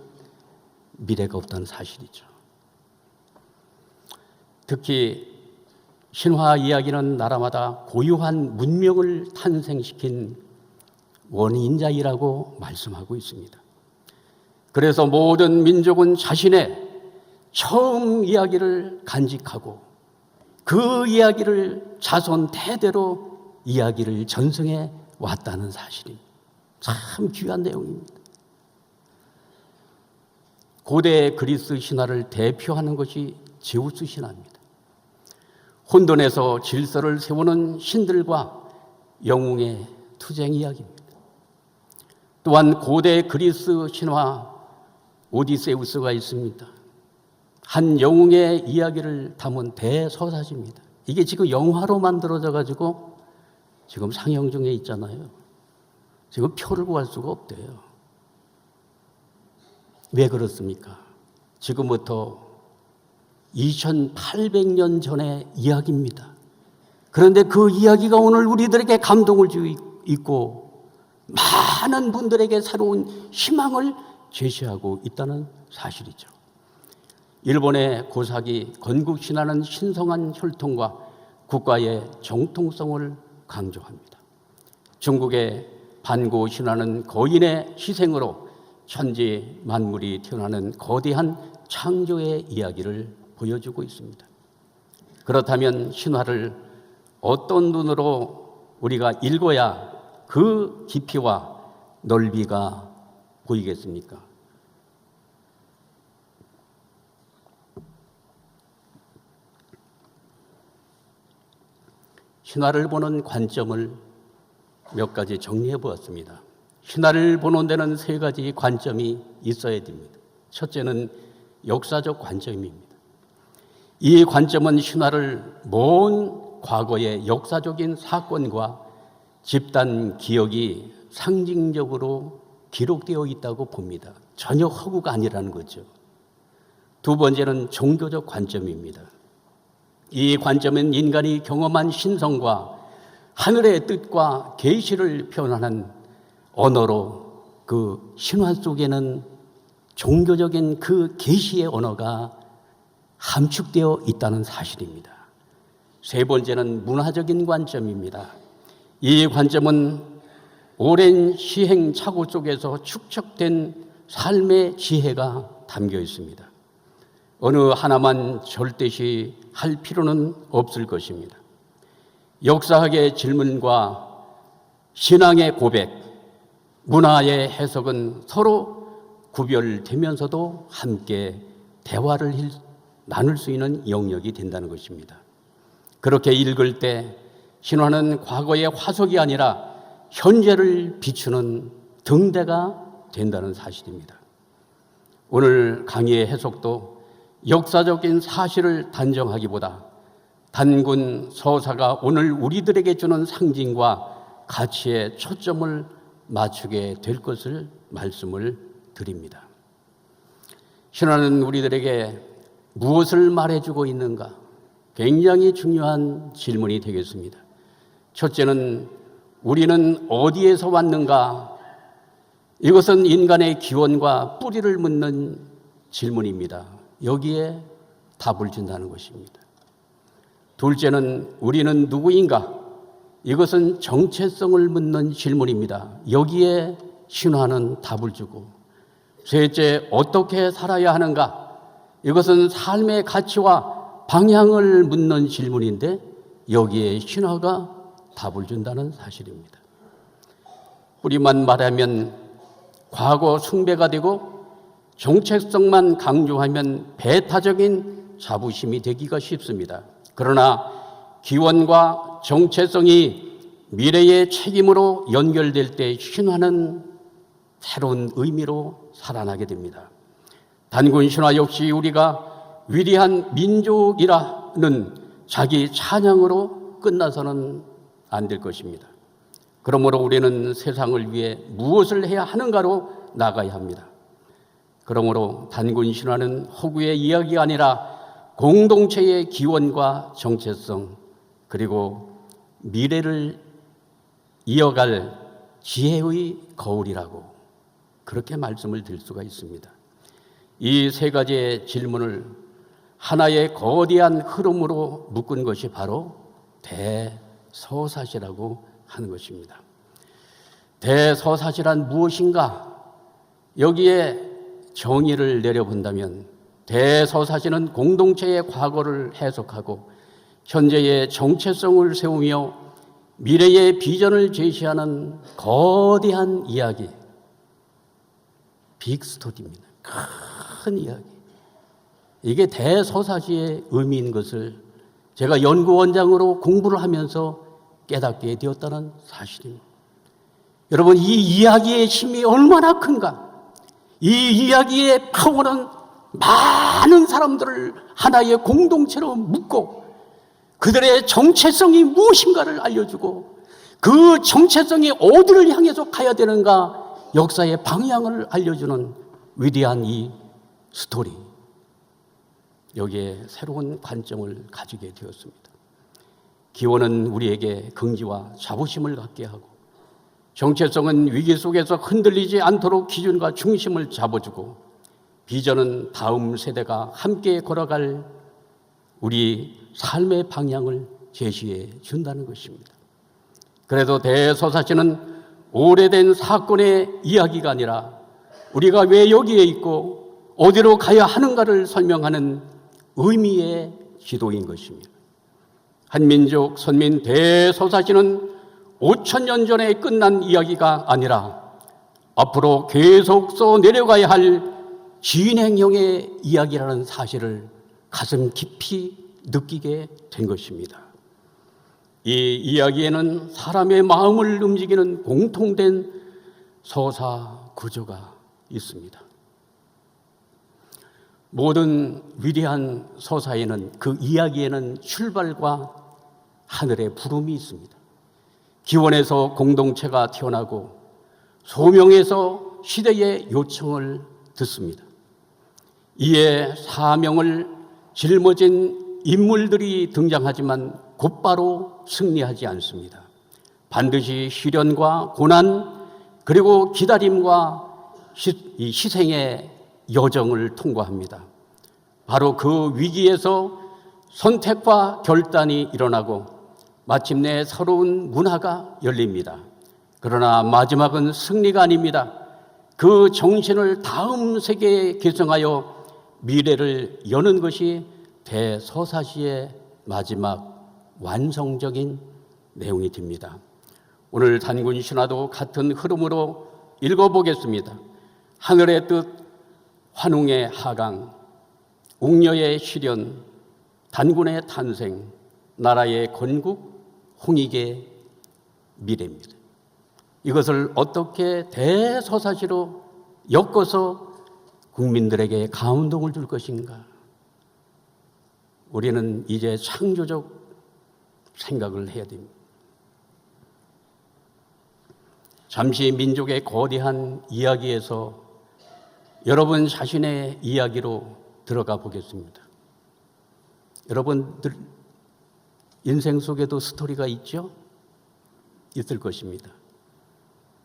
미래가 없다는 사실이죠. 특히 신화 이야기는 나라마다 고유한 문명을 탄생시킨 원인자이라고 말씀하고 있습니다. 그래서 모든 민족은 자신의 처음 이야기를 간직하고 그 이야기를 자손 대대로 이야기를 전승해 왔다는 사실입니다. 참 귀한 내용입니다. 고대 그리스 신화를 대표하는 것이 제우스 신화입니다. 혼돈에서 질서를 세우는 신들과 영웅의 투쟁 이야기입니다. 또한 고대 그리스 신화 오디세우스가 있습니다. 한 영웅의 이야기를 담은 대서사지입니다. 이게 지금 영화로 만들어져 가지고 지금 상영 중에 있잖아요. 지금 표를 구할 수가 없대요. 왜 그렇습니까? 지금부터 2800년 전의 이야기입니다. 그런데 그 이야기가 오늘 우리들에게 감동을 주고 있고 많은 분들에게 새로운 희망을 제시하고 있다는 사실이죠. 일본의 고사기 건국신화는 신성한 혈통과 국가의 정통성을 강조합니다. 중국의 반고신화는 거인의 희생으로 천지 만물이 태어나는 거대한 창조의 이야기를 보여주고 있습니다. 그렇다면 신화를 어떤 눈으로 우리가 읽어야 그 깊이와 넓이가 보이겠습니까? 신화를 보는 관점을 몇 가지 정리해 보았습니다. 신화를 보는 데는 세 가지 관점이 있어야 됩니다. 첫째는 역사적 관점입니다. 이 관점은 신화를 먼 과거의 역사적인 사건과 집단 기억이 상징적으로 기록되어 있다고 봅니다. 전혀 허구가 아니라는 거죠. 두 번째는 종교적 관점입니다. 이 관점은 인간이 경험한 신성과 하늘의 뜻과 계시를 표현하는 언어로 그 신화 속에는 종교적인 그 계시의 언어가 함축되어 있다는 사실입니다. 세 번째는 문화적인 관점입니다. 이 관점은 오랜 시행착오 속에서 축적된 삶의 지혜가 담겨 있습니다. 어느 하나만 절대시 할 필요는 없을 것입니다. 역사학의 질문과 신앙의 고백, 문화의 해석은 서로 구별되면서도 함께 대화를 나눌 수 있는 영역이 된다는 것입니다. 그렇게 읽을 때 신화는 과거의 화석이 아니라 현재를 비추는 등대가 된다는 사실입니다. 오늘 강의의 해석도 역사적인 사실을 단정하기보다 단군 서사가 오늘 우리들에게 주는 상징과 가치에 초점을 맞추게 될 것을 말씀을 드립니다. 신화는 우리들에게 무엇을 말해주고 있는가? 굉장히 중요한 질문이 되겠습니다. 첫째는 우리는 어디에서 왔는가? 이것은 인간의 기원과 뿌리를 묻는 질문입니다. 여기에 답을 준다는 것입니다. 둘째는 우리는 누구인가? 이것은 정체성을 묻는 질문입니다. 여기에 신화는 답을 주고, 셋째, 어떻게 살아야 하는가? 이것은 삶의 가치와 방향을 묻는 질문인데 여기에 신화가 답을 준다는 사실입니다. 뿌리만 말하면 과거 숭배가 되고 정체성만 강조하면 배타적인 자부심이 되기가 쉽습니다. 그러나 기원과 정체성이 미래의 책임으로 연결될 때 신화는 새로운 의미로 살아나게 됩니다. 단군 신화 역시 우리가 위대한 민족이라는 자기 찬양으로 끝나서는 안 될 것입니다. 그러므로 우리는 세상을 위해 무엇을 해야 하는가로 나가야 합니다. 그러므로 단군 신화는 허구의 이야기가 아니라 공동체의 기원과 정체성 그리고 미래를 이어갈 지혜의 거울이라고 그렇게 말씀을 드릴 수가 있습니다. 이 세 가지의 질문을 하나의 거대한 흐름으로 묶은 것이 바로 대서사시라고 하는 것입니다. 대서사시란 무엇인가? 여기에 정의를 내려본다면 대서사시는 공동체의 과거를 해석하고 현재의 정체성을 세우며 미래의 비전을 제시하는 거대한 이야기, 빅스토리입니다. 큰 이야기. 이게 대서사시의 의미인 것을 제가 연구원장으로 공부를 하면서 깨닫게 되었다는 사실입니다. 여러분, 이 이야기의 힘이 얼마나 큰가? 이 이야기의 파워는 많은 사람들을 하나의 공동체로 묶고 그들의 정체성이 무엇인가를 알려주고 그 정체성이 어디를 향해서 가야 되는가 역사의 방향을 알려주는 위대한 이 스토리. 여기에 새로운 관점을 가지게 되었습니다. 기원은 우리에게 긍지와 자부심을 갖게 하고 정체성은 위기 속에서 흔들리지 않도록 기준과 중심을 잡아주고 비전은 다음 세대가 함께 걸어갈 우리 삶의 방향을 제시해 준다는 것입니다. 그래서 대서사시는 오래된 사건의 이야기가 아니라 우리가 왜 여기에 있고 어디로 가야 하는가를 설명하는 의미의 지도인 것입니다. 한민족 선민 대서사시는 5,000년 전에 끝난 이야기가 아니라 앞으로 계속 써 내려가야 할 진행형의 이야기라는 사실을 가슴 깊이 느끼게 된 것입니다. 이 이야기에는 사람의 마음을 움직이는 공통된 서사 구조가 있습니다. 모든 위대한 서사에는, 그 이야기에는 출발과 하늘의 부름이 있습니다. 기원에서 공동체가 태어나고 소명에서 시대의 요청을 듣습니다. 이에 사명을 짊어진 인물들이 등장하지만 곧바로 승리하지 않습니다. 반드시 시련과 고난, 그리고 기다림과 희생의 여정을 통과합니다. 바로 그 위기에서 선택과 결단이 일어나고 마침내 새로운 문화가 열립니다. 그러나 마지막은 승리가 아닙니다. 그 정신을 다음 세계에 계승하여 미래를 여는 것이 대서사시의 마지막 완성적인 내용이 됩니다. 오늘 단군 신화도 같은 흐름으로 읽어보겠습니다. 하늘의 뜻, 환웅의 하강, 웅녀의 시련, 단군의 탄생, 나라의 건국, 홍익의 미래입니다. 이것을 어떻게 대서사시로 엮어서 국민들에게 감동을 줄 것인가? 우리는 이제 창조적 생각을 해야 됩니다. 잠시 민족의 거대한 이야기에서 여러분 자신의 이야기로 들어가 보겠습니다. 여러분들 인생 속에도 스토리가 있죠? 있을 것입니다.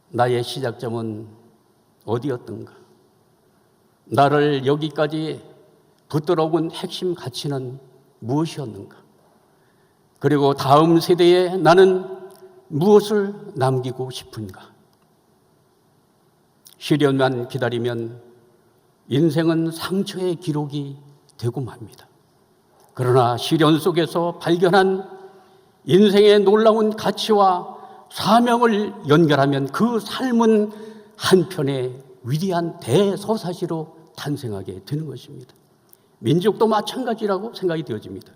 나의 시작점은 어디였던가? 나를 여기까지 붙들어온 핵심 가치는 무엇이었는가? 그리고 다음 세대에 나는 무엇을 남기고 싶은가? 시련만 기다리면 인생은 상처의 기록이 되고 맙니다. 그러나 시련 속에서 발견한 인생의 놀라운 가치와 사명을 연결하면 그 삶은 한편의 위대한 대서사시로 탄생하게 되는 것입니다. 민족도 마찬가지라고 생각이 되어집니다.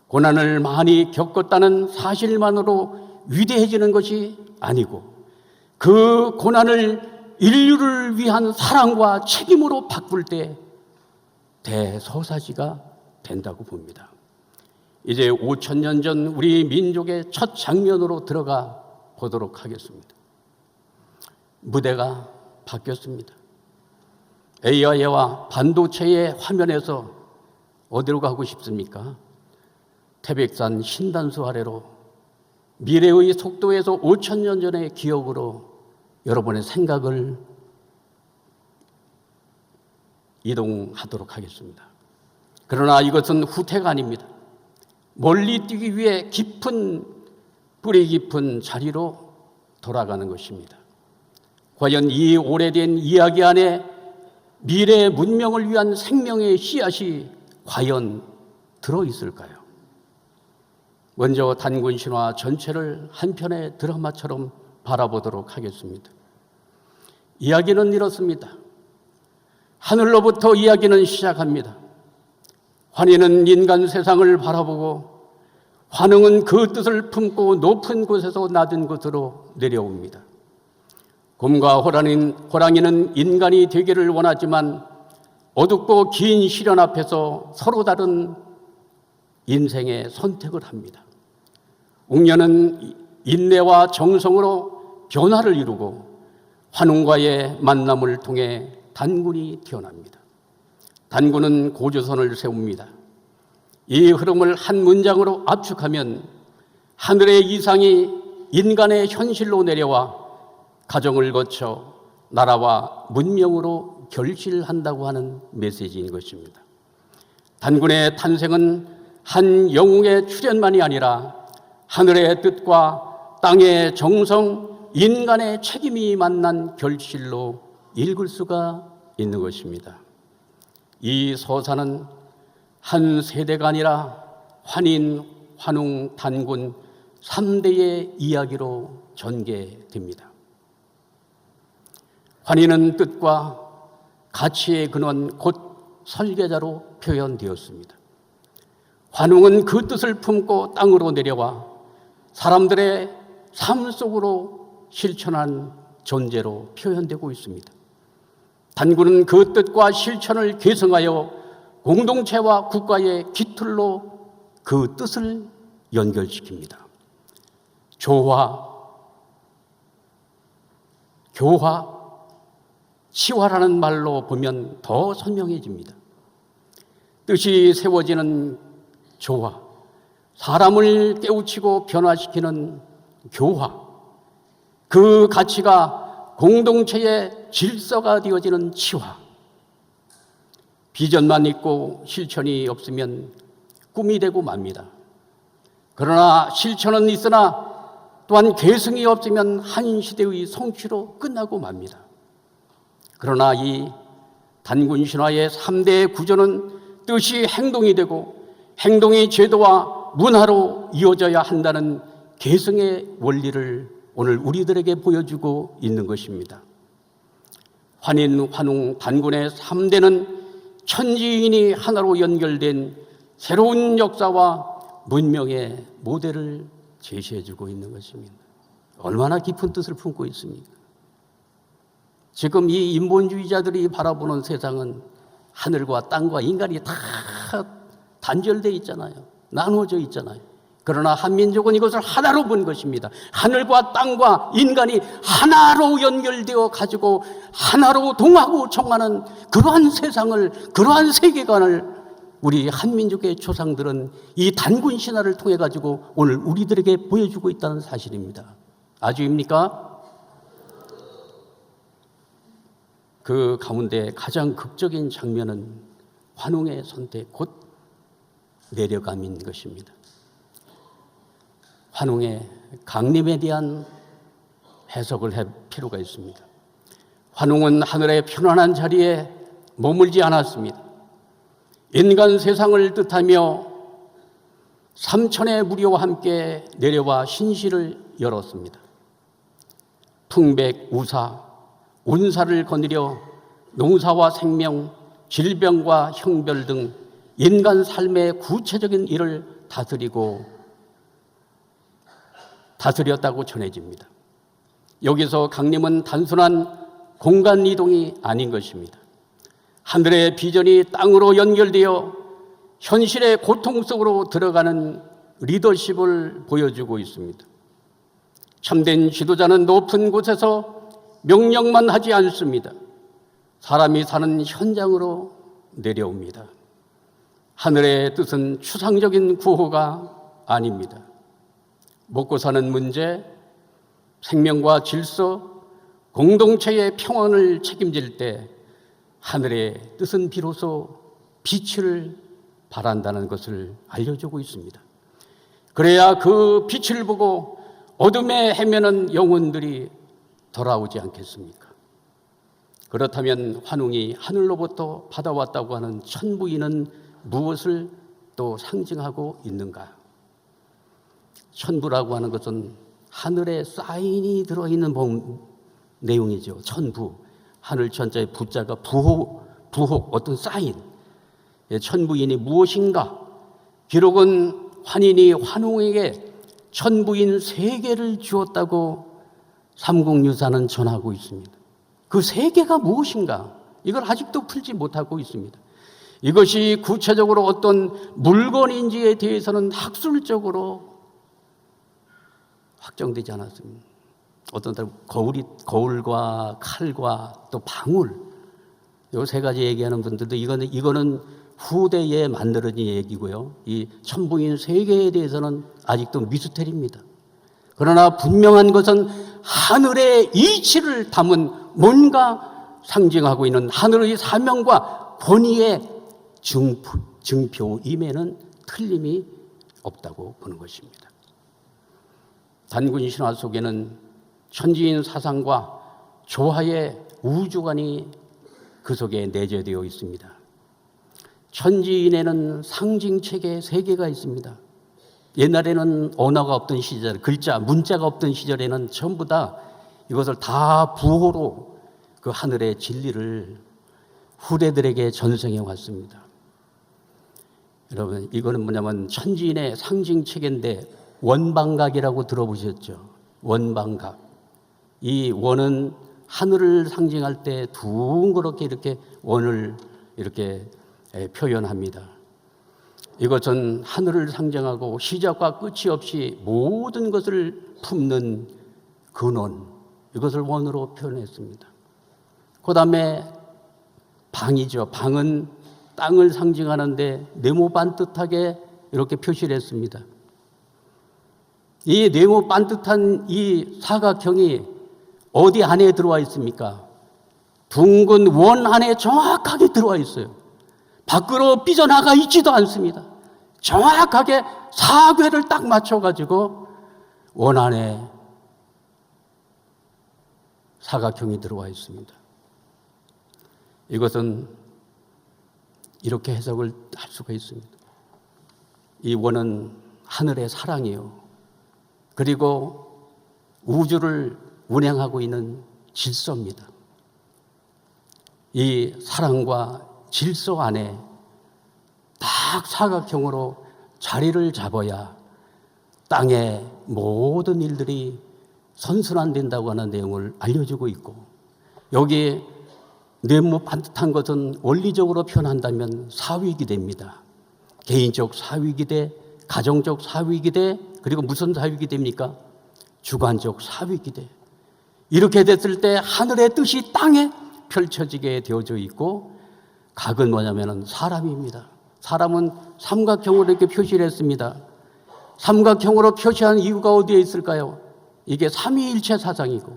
고난을 많이 겪었다는 사실만으로 위대해지는 것이 아니고 그 고난을 인류를 위한 사랑과 책임으로 바꿀 때 대서사시가 된다고 봅니다. 이제 5,000년 전 우리 민족의 첫 장면으로 들어가 보도록 하겠습니다. 무대가 바뀌었습니다. AI와 반도체의 화면에서 어디로 가고 싶습니까? 태백산 신단수 아래로 미래의 속도에서 5,000년 전의 기억으로 여러분의 생각을 이동하도록 하겠습니다. 그러나 이것은 후퇴가 아닙니다. 멀리 뛰기 위해 뿌리 깊은 자리로 돌아가는 것입니다. 과연 이 오래된 이야기 안에 미래 문명을 위한 생명의 씨앗이 과연 들어있을까요? 먼저 단군 신화 전체를 한 편의 드라마처럼 바라보도록 하겠습니다. 이야기는 이렇습니다. 하늘로부터 이야기는 시작합니다. 환희는 인간 세상을 바라보고 환웅은 그 뜻을 품고 높은 곳에서 낮은 곳으로 내려옵니다. 곰과 호랑이는 인간이 되기를 원하지만 어둡고 긴 시련 앞에서 서로 다른 인생의 선택을 합니다. 웅녀는 인내와 정성으로 변화를 이루고 환웅과의 만남을 통해 단군이 태어납니다. 단군은 고조선을 세웁니다. 이 흐름을 한 문장으로 압축하면 하늘의 이상이 인간의 현실로 내려와 가정을 거쳐 나라와 문명으로 결실한다고 하는 메시지인 것입니다. 단군의 탄생은 한 영웅의 출현만이 아니라 하늘의 뜻과 땅의 정성, 인간의 책임이 만난 결실로 읽을 수가 있는 것입니다. 이 서사는 한 세대가 아니라 환웅 단군 3대의 이야기로 전개됩니다. 환희는 뜻과 가치의 근원 곧 설계자로 표현되었습니다. 환웅은 그 뜻을 품고 땅으로 내려와 사람들의 삶 속으로 실천한 존재로 표현되고 있습니다. 단군은 그 뜻과 실천을 계승하여 공동체와 국가의 기틀로 그 뜻을 연결시킵니다. 조화, 교화, 치화라는 말로 보면 더 선명해집니다. 뜻이 세워지는 조화, 사람을 깨우치고 변화시키는 교화, 그 가치가 공동체의 질서가 되어지는 치화. 비전만 있고 실천이 없으면 꿈이 되고 맙니다. 그러나 실천은 있으나 또한 계승이 없으면 한 시대의 성취로 끝나고 맙니다. 그러나 이 단군 신화의 3대 구조는 뜻이 행동이 되고 행동이 제도와 문화로 이어져야 한다는 계승의 원리를 오늘 우리들에게 보여주고 있는 것입니다. 환인, 환웅, 단군의 3대는 천지인이 하나로 연결된 새로운 역사와 문명의 모델을 제시해주고 있는 것입니다. 얼마나 깊은 뜻을 품고 있습니까? 지금 이 인본주의자들이 바라보는 세상은 하늘과 땅과 인간이 다 단절되어 있잖아요. 나누어져 있잖아요. 그러나 한민족은 이것을 하나로 본 것입니다. 하늘과 땅과 인간이 하나로 연결되어 가지고 하나로 동하고 청하는 그러한 세상을, 그러한 세계관을 우리 한민족의 조상들은 이 단군 신화를 통해 가지고 오늘 우리들에게 보여주고 있다는 사실입니다. 아주입니까? 그 가운데 가장 극적인 장면은 환웅의 선택, 곧 내려감인 것입니다. 환웅의 강림에 대한 해석을 할 필요가 있습니다. 환웅은 하늘의 편안한 자리에 머물지 않았습니다. 인간 세상을 뜻하며 삼천의 무리와 함께 내려와 신시를 열었습니다. 풍백, 우사, 운사를 거느려 농사와 생명, 질병과 형별 등 인간 삶의 구체적인 일을 다스렸다고 전해집니다. 여기서 강림은 단순한 공간 이동이 아닌 것입니다. 하늘의 비전이 땅으로 연결되어 현실의 고통 속으로 들어가는 리더십을 보여주고 있습니다. 참된 지도자는 높은 곳에서 명령만 하지 않습니다. 사람이 사는 현장으로 내려옵니다. 하늘의 뜻은 추상적인 구호가 아닙니다. 먹고 사는 문제, 생명과 질서, 공동체의 평안을 책임질 때 하늘의 뜻은 비로소 빛을 발한다는 것을 알려주고 있습니다. 그래야 그 빛을 보고 어둠에 헤매는 영혼들이 돌아오지 않겠습니까? 그렇다면 환웅이 하늘로부터 받아왔다고 하는 천부인은 무엇을 또 상징하고 있는가? 천부라고 하는 것은 하늘에 사인이 들어있는 내용이죠. 천부, 하늘 천자의 부자가 부호 어떤 사인. 천부인이 무엇인가? 기록은 환인이 환웅에게 천부인 3개를 주었다고 삼국유사는 전하고 있습니다. 그 3개가 무엇인가? 이걸 아직도 풀지 못하고 있습니다. 이것이 구체적으로 어떤 물건인지에 대해서는 학술적으로 확정되지 않았습니다. 어떤 사람 거울과 칼과 또 방울, 이 3가지 얘기하는 분들도 이거는 후대에 만들어진 얘기고요. 이 천부인 3개에 대해서는 아직도 미스터리입니다. 그러나 분명한 것은 하늘의 이치를 담은 뭔가 상징하고 있는 하늘의 사명과 권위의 증표임에는 틀림이 없다고 보는 것입니다. 단군 신화 속에는 천지인 사상과 조화의 우주관이 그 속에 내재되어 있습니다. 천지인에는 상징체계 3개가 있습니다. 옛날에는 언어가 없던 시절, 문자가 없던 시절에는 전부 다 이것을 다 부호로 그 하늘의 진리를 후대들에게 전승해 왔습니다. 여러분, 이거는 뭐냐면 천지인의 상징 체계인데 원방각이라고 들어보셨죠? 원방각. 이 원은 하늘을 상징할 때 둥그렇게 이렇게 원을 이렇게 표현합니다. 이것은 하늘을 상징하고 시작과 끝이 없이 모든 것을 품는 근원, 이것을 원으로 표현했습니다. 그 다음에 방이죠. 방은 땅을 상징하는데 네모 반듯하게 이렇게 표시를 했습니다. 이 네모 반듯한 이 사각형이 어디 안에 들어와 있습니까? 둥근 원 안에 정확하게 들어와 있어요. 밖으로 삐져나가 있지도 않습니다. 정확하게 사궤를 딱 맞춰가지고 원 안에 사각형이 들어와 있습니다. 이것은 이렇게 해석을 할 수가 있습니다. 이 원은 하늘의 사랑이요. 그리고 우주를 운행하고 있는 질서입니다. 이 사랑과 질서 안에 딱 사각형으로 자리를 잡아야 땅의 모든 일들이 선순환된다고 하는 내용을 알려주고 있고, 여기 네모 반듯한 것은 원리적으로 표현한다면 사위기대입니다. 개인적 사위기대, 가정적 사위기대, 그리고 무슨 사위기대입니까? 주관적 사위기대. 이렇게 됐을 때 하늘의 뜻이 땅에 펼쳐지게 되어져 있고, 각은 뭐냐면 사람입니다. 사람은 삼각형으로 이렇게 표시를 했습니다. 삼각형으로 표시한 이유가 어디에 있을까요? 이게 삼위일체 사상이고,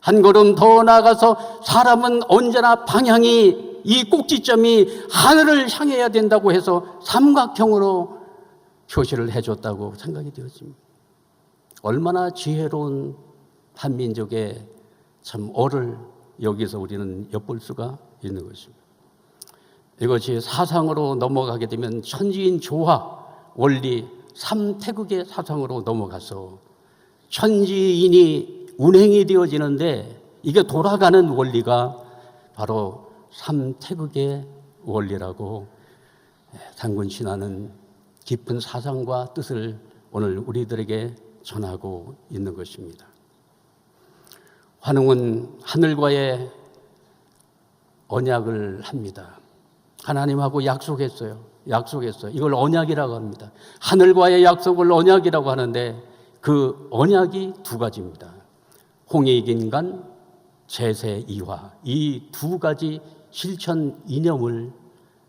한 걸음 더 나아가서 사람은 언제나 방향이, 이 꼭지점이 하늘을 향해야 된다고 해서 삼각형으로 표시를 해줬다고 생각이 되었습니다. 얼마나 지혜로운 한민족의 참 어를 여기서 우리는 엿볼 수가 있는 것입니다. 이것이 사상으로 넘어가게 되면 천지인 조화, 원리, 삼태극의 사상으로 넘어가서 천지인이 운행이 되어지는데, 이게 돌아가는 원리가 바로 삼태극의 원리라고 단군신화는 깊은 사상과 뜻을 오늘 우리들에게 전하고 있는 것입니다. 환웅은 하늘과의 언약을 합니다. 하나님하고 약속했어요. 이걸 언약이라고 합니다. 하늘과의 약속을 언약이라고 하는데, 그 언약이 두 가지입니다. 홍익인간, 제세이화. 이 두 가지 실천 이념을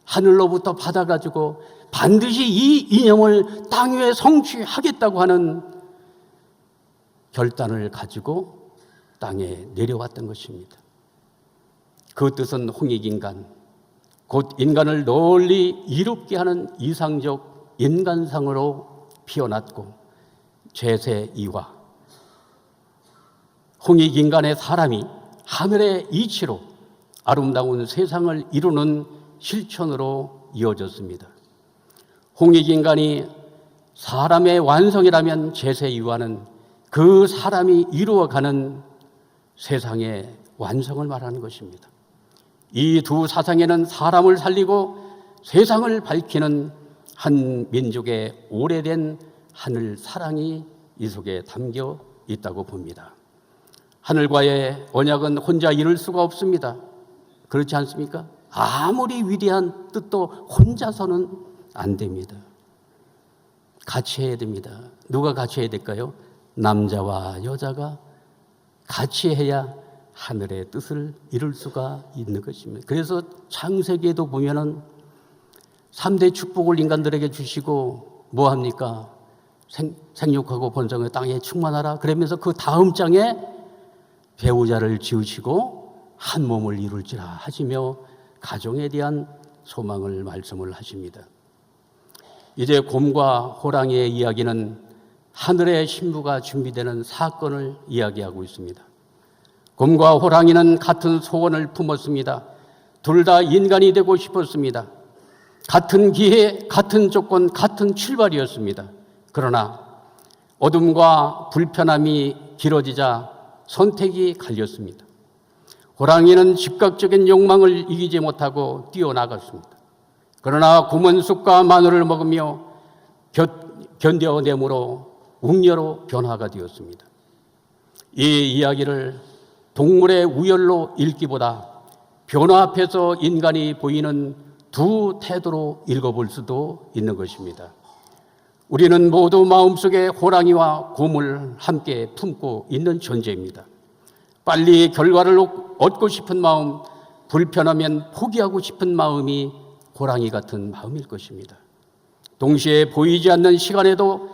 하늘로부터 받아가지고 반드시 이 이념을 땅 위에 성취하겠다고 하는 결단을 가지고 땅에 내려왔던 것입니다. 그 뜻은 홍익인간, 곧 인간을 널리 이롭게 하는 이상적 인간상으로 피어났고, 제세이화, 홍익인간의 사람이 하늘의 이치로 아름다운 세상을 이루는 실천으로 이어졌습니다. 홍익인간이 사람의 완성이라면 제세이화는 그 사람이 이루어가는 세상의 완성을 말하는 것입니다. 이 두 사상에는 사람을 살리고 세상을 밝히는 한 민족의 오래된 하늘 사랑이 이 속에 담겨 있다고 봅니다. 하늘과의 언약은 혼자 이룰 수가 없습니다. 그렇지 않습니까? 아무리 위대한 뜻도 혼자서는 안 됩니다. 같이 해야 됩니다. 누가 같이 해야 될까요? 남자와 여자가 같이 해야 하늘의 뜻을 이룰 수가 있는 것입니다. 그래서 창세기에도 보면은 3대 축복을 인간들에게 주시고 뭐 합니까? 생육하고 번성의 땅에 충만하라. 그러면서 그 다음 장에 배우자를 지으시고 한 몸을 이룰지라 하시며 가정에 대한 소망을 말씀을 하십니다. 이제 곰과 호랑이의 이야기는 하늘의 신부가 준비되는 사건을 이야기하고 있습니다. 곰과 호랑이는 같은 소원을 품었습니다. 둘 다 인간이 되고 싶었습니다. 같은 기회, 같은 조건, 같은 출발이었습니다. 그러나 어둠과 불편함이 길어지자 선택이 갈렸습니다. 호랑이는 즉각적인 욕망을 이기지 못하고 뛰어나갔습니다. 그러나 구먼 쑥과 마늘을 먹으며 견뎌내므로 웅녀로 변화가 되었습니다. 이 이야기를 동물의 우열로 읽기보다 변화 앞에서 인간이 보이는 두 태도로 읽어볼 수도 있는 것입니다. 우리는 모두 마음속에 호랑이와 곰을 함께 품고 있는 존재입니다. 빨리 결과를 얻고 싶은 마음, 불편하면 포기하고 싶은 마음이 호랑이 같은 마음일 것입니다. 동시에 보이지 않는 시간에도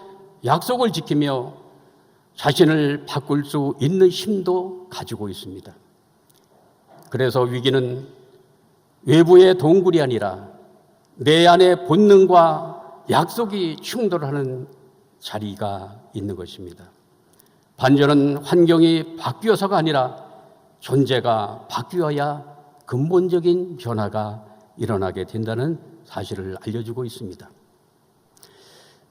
약속을 지키며 자신을 바꿀 수 있는 힘도 가지고 있습니다. 그래서 위기는 외부의 동굴이 아니라 내 안의 본능과 약속이 충돌하는 자리가 있는 것입니다. 반전은 환경이 바뀌어서가 아니라 존재가 바뀌어야 근본적인 변화가 일어나게 된다는 사실을 알려주고 있습니다.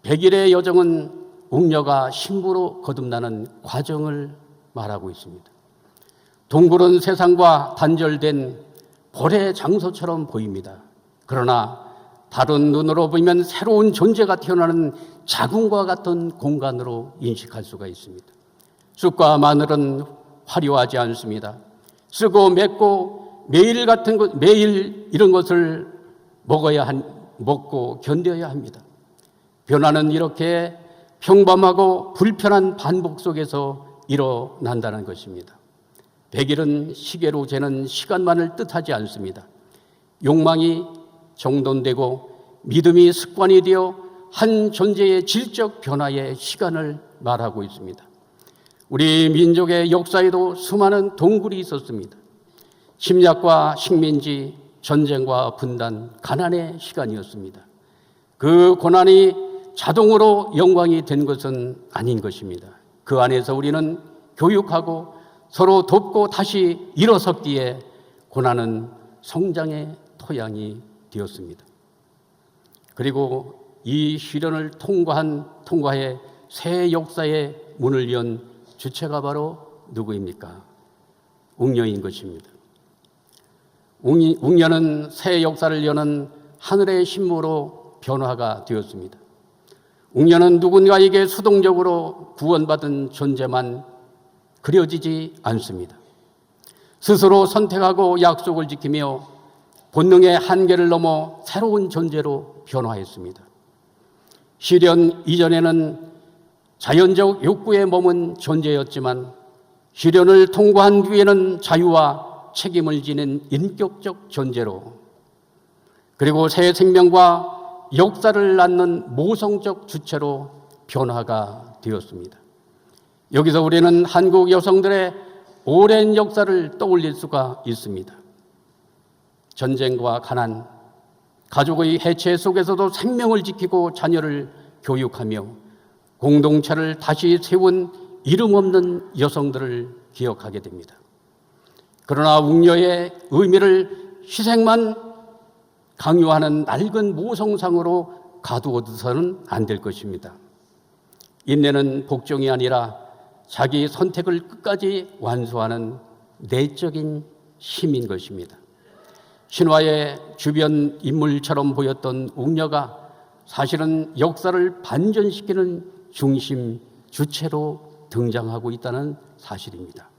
100일의 여정은 웅녀가 신부로 거듭나는 과정을 말하고 있습니다. 동굴은 세상과 단절된 벌의 장소처럼 보입니다. 그러나 다른 눈으로 보면 새로운 존재가 태어나는 자궁과 같은 공간으로 인식할 수가 있습니다. 쑥과 마늘은 화려하지 않습니다. 쓰고 맵고 매일 이런 것을 먹고 견뎌야 합니다. 변화는 이렇게 평범하고 불편한 반복 속에서 일어난다는 것입니다. 100일은 시계로 재는 시간만을 뜻하지 않습니다. 욕망이 정돈되고 믿음이 습관이 되어 한 존재의 질적 변화의 시간을 말하고 있습니다. 우리 민족의 역사에도 수많은 동굴이 있었습니다. 침략과 식민지, 전쟁과 분단, 가난의 시간이었습니다. 그 고난이 자동으로 영광이 된 것은 아닌 것입니다. 그 안에서 우리는 교육하고 서로 돕고 다시 일어섰기에 고난은 성장의 토양이 되었습니다. 그리고 이 시련을 통과해 새 역사의 문을 연 주체가 바로 누구입니까? 웅녀인 것입니다. 웅녀는 새 역사를 여는 하늘의 신부로 변화가 되었습니다. 웅녀는 누군가에게 수동적으로 구원받은 존재만 그려지지 않습니다. 스스로 선택하고 약속을 지키며 본능의 한계를 넘어 새로운 존재로 변화했습니다. 시련 이전에는 자연적 욕구에 머문 존재였지만 시련을 통과한 뒤에는 자유와 책임을 지는 인격적 존재로, 그리고 새 생명과 역사를 낳는 모성적 주체로 변화가 되었습니다. 여기서 우리는 한국 여성들의 오랜 역사를 떠올릴 수가 있습니다. 전쟁과 가난, 가족의 해체 속에서도 생명을 지키고 자녀를 교육하며 공동체를 다시 세운 이름 없는 여성들을 기억하게 됩니다. 그러나 웅녀의 의미를 희생만 강요하는 낡은 모성상으로 가두어둬서는 안 될 것입니다. 인내는 복종이 아니라 자기 선택을 끝까지 완수하는 내적인 힘인 것입니다. 신화의 주변 인물처럼 보였던 웅녀가 사실은 역사를 반전시키는 중심 주체로 등장하고 있다는 사실입니다.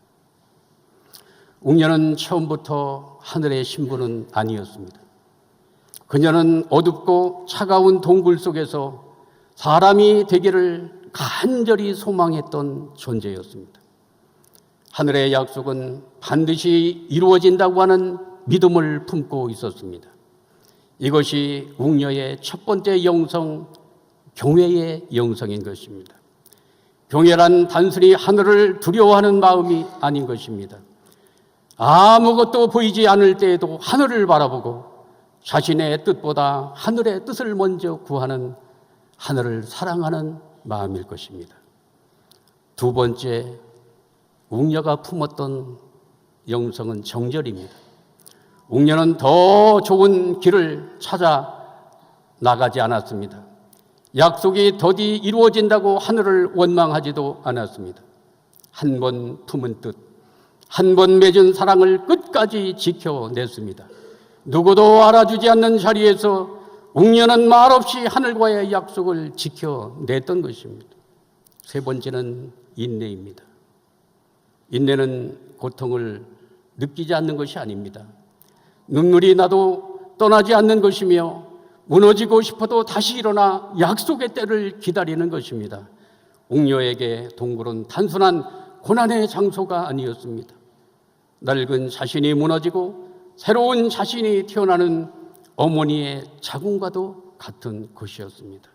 웅녀는 처음부터 하늘의 신부는 아니었습니다. 그녀는 어둡고 차가운 동굴 속에서 사람이 되기를 간절히 소망했던 존재였습니다. 하늘의 약속은 반드시 이루어진다고 하는 믿음을 품고 있었습니다. 이것이 웅녀의 첫 번째 영성, 경외의 영성인 것입니다. 경외란 단순히 하늘을 두려워하는 마음이 아닌 것입니다. 아무것도 보이지 않을 때에도 하늘을 바라보고 자신의 뜻보다 하늘의 뜻을 먼저 구하는, 하늘을 사랑하는 마음일 것입니다. 두 번째, 웅녀가 품었던 영성은 정절입니다. 웅녀는 더 좋은 길을 찾아 나가지 않았습니다. 약속이 더디 이루어진다고 하늘을 원망하지도 않았습니다. 한 번 품은 뜻, 한 번 맺은 사랑을 끝까지 지켜냈습니다. 누구도 알아주지 않는 자리에서 웅녀는 말없이 하늘과의 약속을 지켜냈던 것입니다. 세 번째는 인내입니다. 인내는 고통을 느끼지 않는 것이 아닙니다. 눈물이 나도 떠나지 않는 것이며 무너지고 싶어도 다시 일어나 약속의 때를 기다리는 것입니다. 웅녀에게 동굴은 단순한 고난의 장소가 아니었습니다. 낡은 자신이 무너지고 새로운 자신이 태어나는 어머니의 자궁과도 같은 것이었습니다.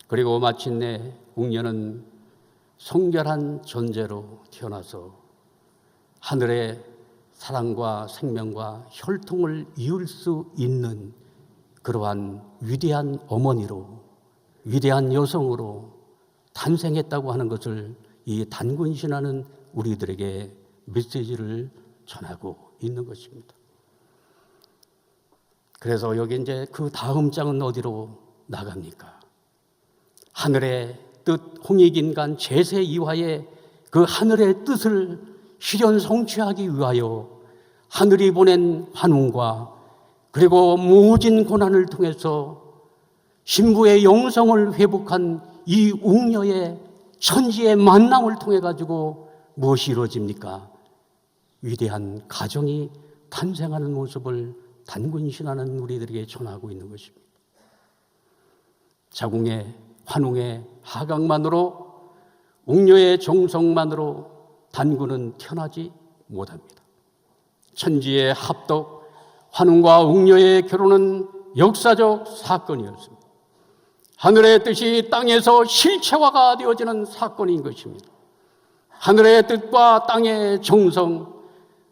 그리고 마침내 웅녀는 성결한 존재로 태어나서 하늘의 사랑과 생명과 혈통을 이을 수 있는 그러한 위대한 어머니로, 위대한 여성으로 탄생했다고 하는 것을 이 단군신화는 우리들에게 메시지를 전하고 있는 것입니다. 그래서 여기 이제 그 다음 장은 어디로 나갑니까? 하늘의 뜻, 홍익인간 제세 이화의 그 하늘의 뜻을 실현 성취하기 위하여 하늘이 보낸 환웅과 그리고 무진 고난을 통해서 신부의 영성을 회복한 이 웅녀의 천지의 만남을 통해 가지고 무엇이 이루어집니까? 위대한 가정이 탄생하는 모습을 단군신화는 우리들에게 전하고 있는 것입니다. 자궁의 환웅의 하강만으로, 웅녀의 정성만으로 단군은 태어나지 못합니다. 천지의 합덕, 환웅과 웅녀의 결혼은 역사적 사건이었습니다. 하늘의 뜻이 땅에서 실체화가 되어지는 사건인 것입니다. 하늘의 뜻과 땅의 정성,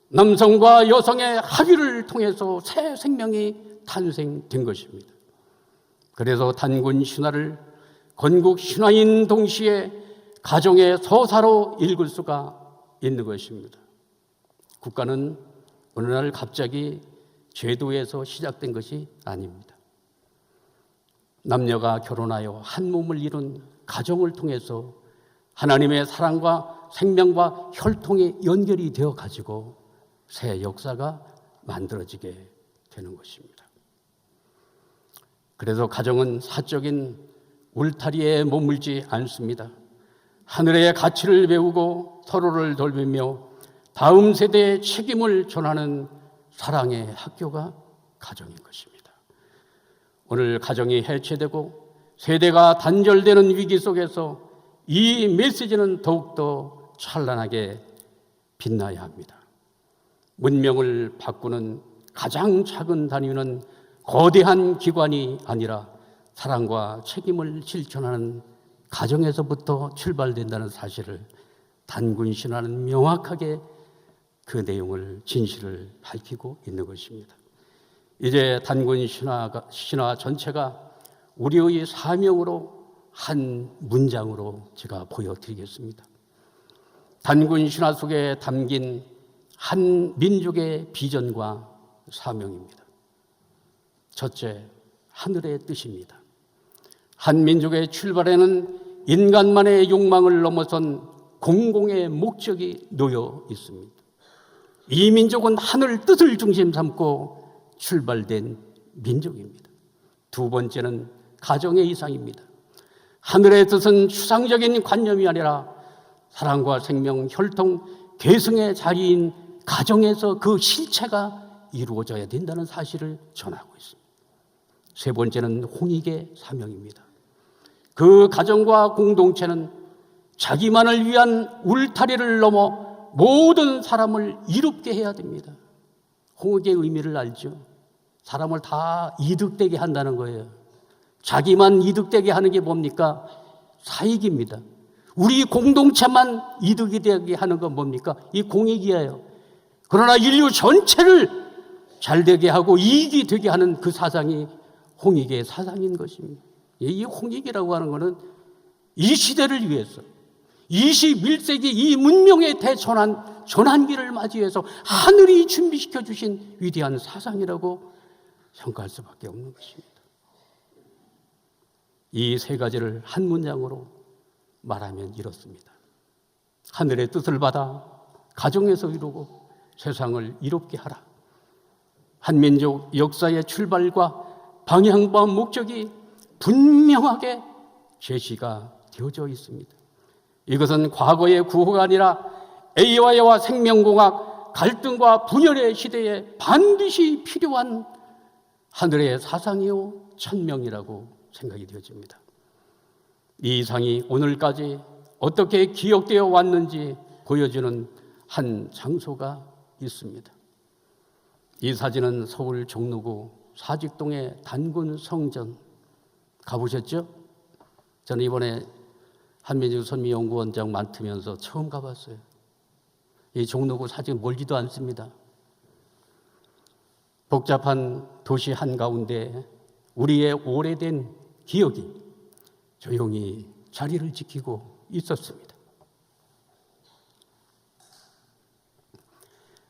남성과 여성의 합의를 통해서 새 생명이 탄생된 것입니다. 그래서 단군 신화를 건국 신화인 동시에 가정의 서사로 읽을 수가 있는 것입니다. 국가는 어느 날 갑자기 제도에서 시작된 것이 아닙니다. 남녀가 결혼하여 한 몸을 이룬 가정을 통해서 하나님의 사랑과 생명과 혈통이 연결이 되어 가지고 새 역사가 만들어지게 되는 것입니다. 그래서 가정은 사적인 울타리에 머물지 않습니다. 하늘의 가치를 배우고 서로를 돌보며 다음 세대의 책임을 전하는 사랑의 학교가 가정인 것입니다. 오늘 가정이 해체되고 세대가 단절되는 위기 속에서 이 메시지는 더욱더 찬란하게 빛나야 합니다. 문명을 바꾸는 가장 작은 단위는 거대한 기관이 아니라 사랑과 책임을 실천하는 가정에서부터 출발된다는 사실을 단군신화는 명확하게 그 내용을 진실을 밝히고 있는 것입니다. 이제 단군신화 전체가 우리의 사명으로 한 문장으로 제가 보여드리겠습니다. 단군신화 속에 담긴 한 민족의 비전과 사명입니다. 첫째, 하늘의 뜻입니다. 한 민족의 출발에는 인간만의 욕망을 넘어선 공공의 목적이 놓여 있습니다. 이 민족은 하늘 뜻을 중심 삼고 출발된 민족입니다. 두 번째는 가정의 이상입니다. 하늘의 뜻은 추상적인 관념이 아니라 사랑과 생명, 혈통, 계승의 자리인 가정에서 그 실체가 이루어져야 된다는 사실을 전하고 있습니다. 세 번째는 홍익의 사명입니다. 그 가정과 공동체는 자기만을 위한 울타리를 넘어 모든 사람을 이롭게 해야 됩니다. 홍익의 의미를 알죠? 사람을 다 이득되게 한다는 거예요. 자기만 이득되게 하는 게 뭡니까? 사익입니다. 우리 공동체만 이득이 되게 하는 건 뭡니까? 이 공익이에요. 그러나 인류 전체를 잘되게 하고 이익이 되게 하는 그 사상이 홍익의 사상인 것입니다. 이 홍익이라고 하는 것은 이 시대를 위해서 21세기 이 문명의 전환기를 맞이해서 하늘이 준비시켜 주신 위대한 사상이라고 평가할 수밖에 없는 것입니다. 이 세 가지를 한 문장으로 말하면 이렇습니다. 하늘의 뜻을 받아 가정에서 이루고 세상을 이롭게 하라. 한민족 역사의 출발과 방향과 목적이 분명하게 제시가 되어져 있습니다. 이것은 과거의 구호가 아니라 A와 생명공학 갈등과 분열의 시대에 반드시 필요한 하늘의 사상이요 천명이라고 생각이 되어집니다. 이 상이 오늘까지 어떻게 기억되어 왔는지 보여주는 한 장소가 있습니다. 이 사진은 서울 종로구 사직동의 단군 성전 가보셨죠? 저는 이번에 한민족 선미연구원장 맡으면서 처음 가봤어요. 이 종로구 사직 멀지도 않습니다. 복잡한 도시 한가운데 우리의 오래된 기억이 조용히 자리를 지키고 있었습니다.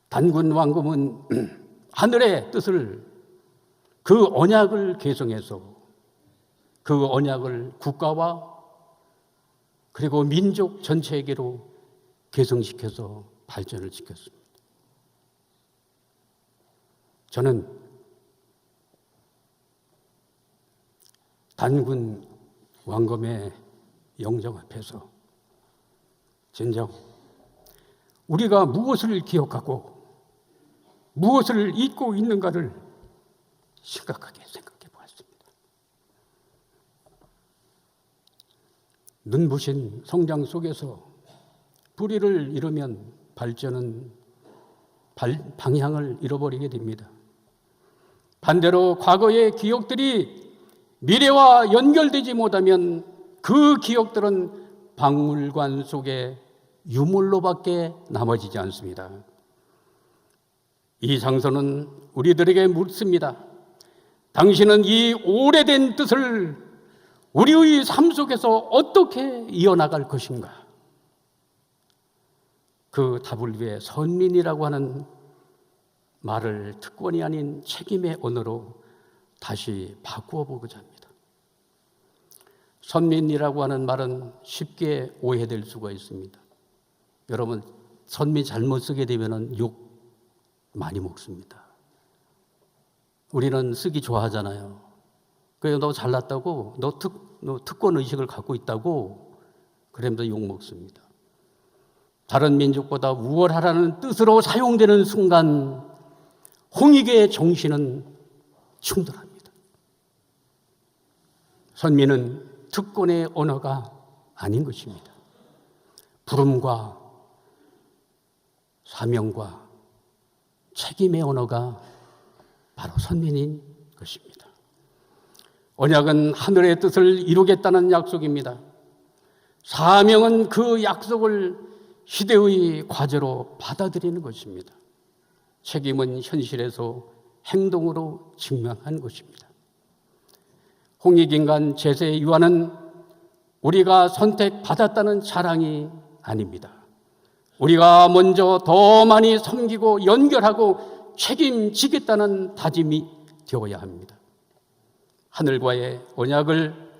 단군 왕금은 하늘의 뜻을, 그 언약을 개성해서 그 언약을 국가와 그리고 민족 전체에게로 개성시켜서 발전을 시켰습니다. 저는 단군 왕검의 영정 앞에서 진정 우리가 무엇을 기억하고 무엇을 잊고 있는가를 심각하게 생각해 보았습니다. 눈부신 성장 속에서 뿌리를 잃으면 발전은 방향을 잃어버리게 됩니다. 반대로 과거의 기억들이 미래와 연결되지 못하면 그 기억들은 박물관 속에 유물로밖에 남아지지 않습니다. 이 장소는 우리들에게 묻습니다. 당신은 이 오래된 뜻을 우리의 삶 속에서 어떻게 이어나갈 것인가? 그 답을 위해 선민이라고 하는 말을 특권이 아닌 책임의 언어로 다시 바꾸어 보고자 합니다. 선민이라고 하는 말은 쉽게 오해될 수가 있습니다. 여러분, 선민 잘못 쓰게 되면 욕 많이 먹습니다. 우리는 쓰기 좋아하잖아요. 그래서 너 잘났다고, 너 특권 의식을 갖고 있다고 그러면서 욕 먹습니다. 다른 민족보다 우월하라는 뜻으로 사용되는 순간 홍익의 정신은 충돌합니다. 선민은 특권의 언어가 아닌 것입니다. 부름과 사명과 책임의 언어가 바로 선민인 것입니다. 언약은 하늘의 뜻을 이루겠다는 약속입니다. 사명은 그 약속을 시대의 과제로 받아들이는 것입니다. 책임은 현실에서 행동으로 증명한 것입니다. 홍익인간 제세의 유한은 우리가 선택받았다는 자랑이 아닙니다. 우리가 먼저 더 많이 섬기고 연결하고 책임지겠다는 다짐이 되어야 합니다. 하늘과의 언약을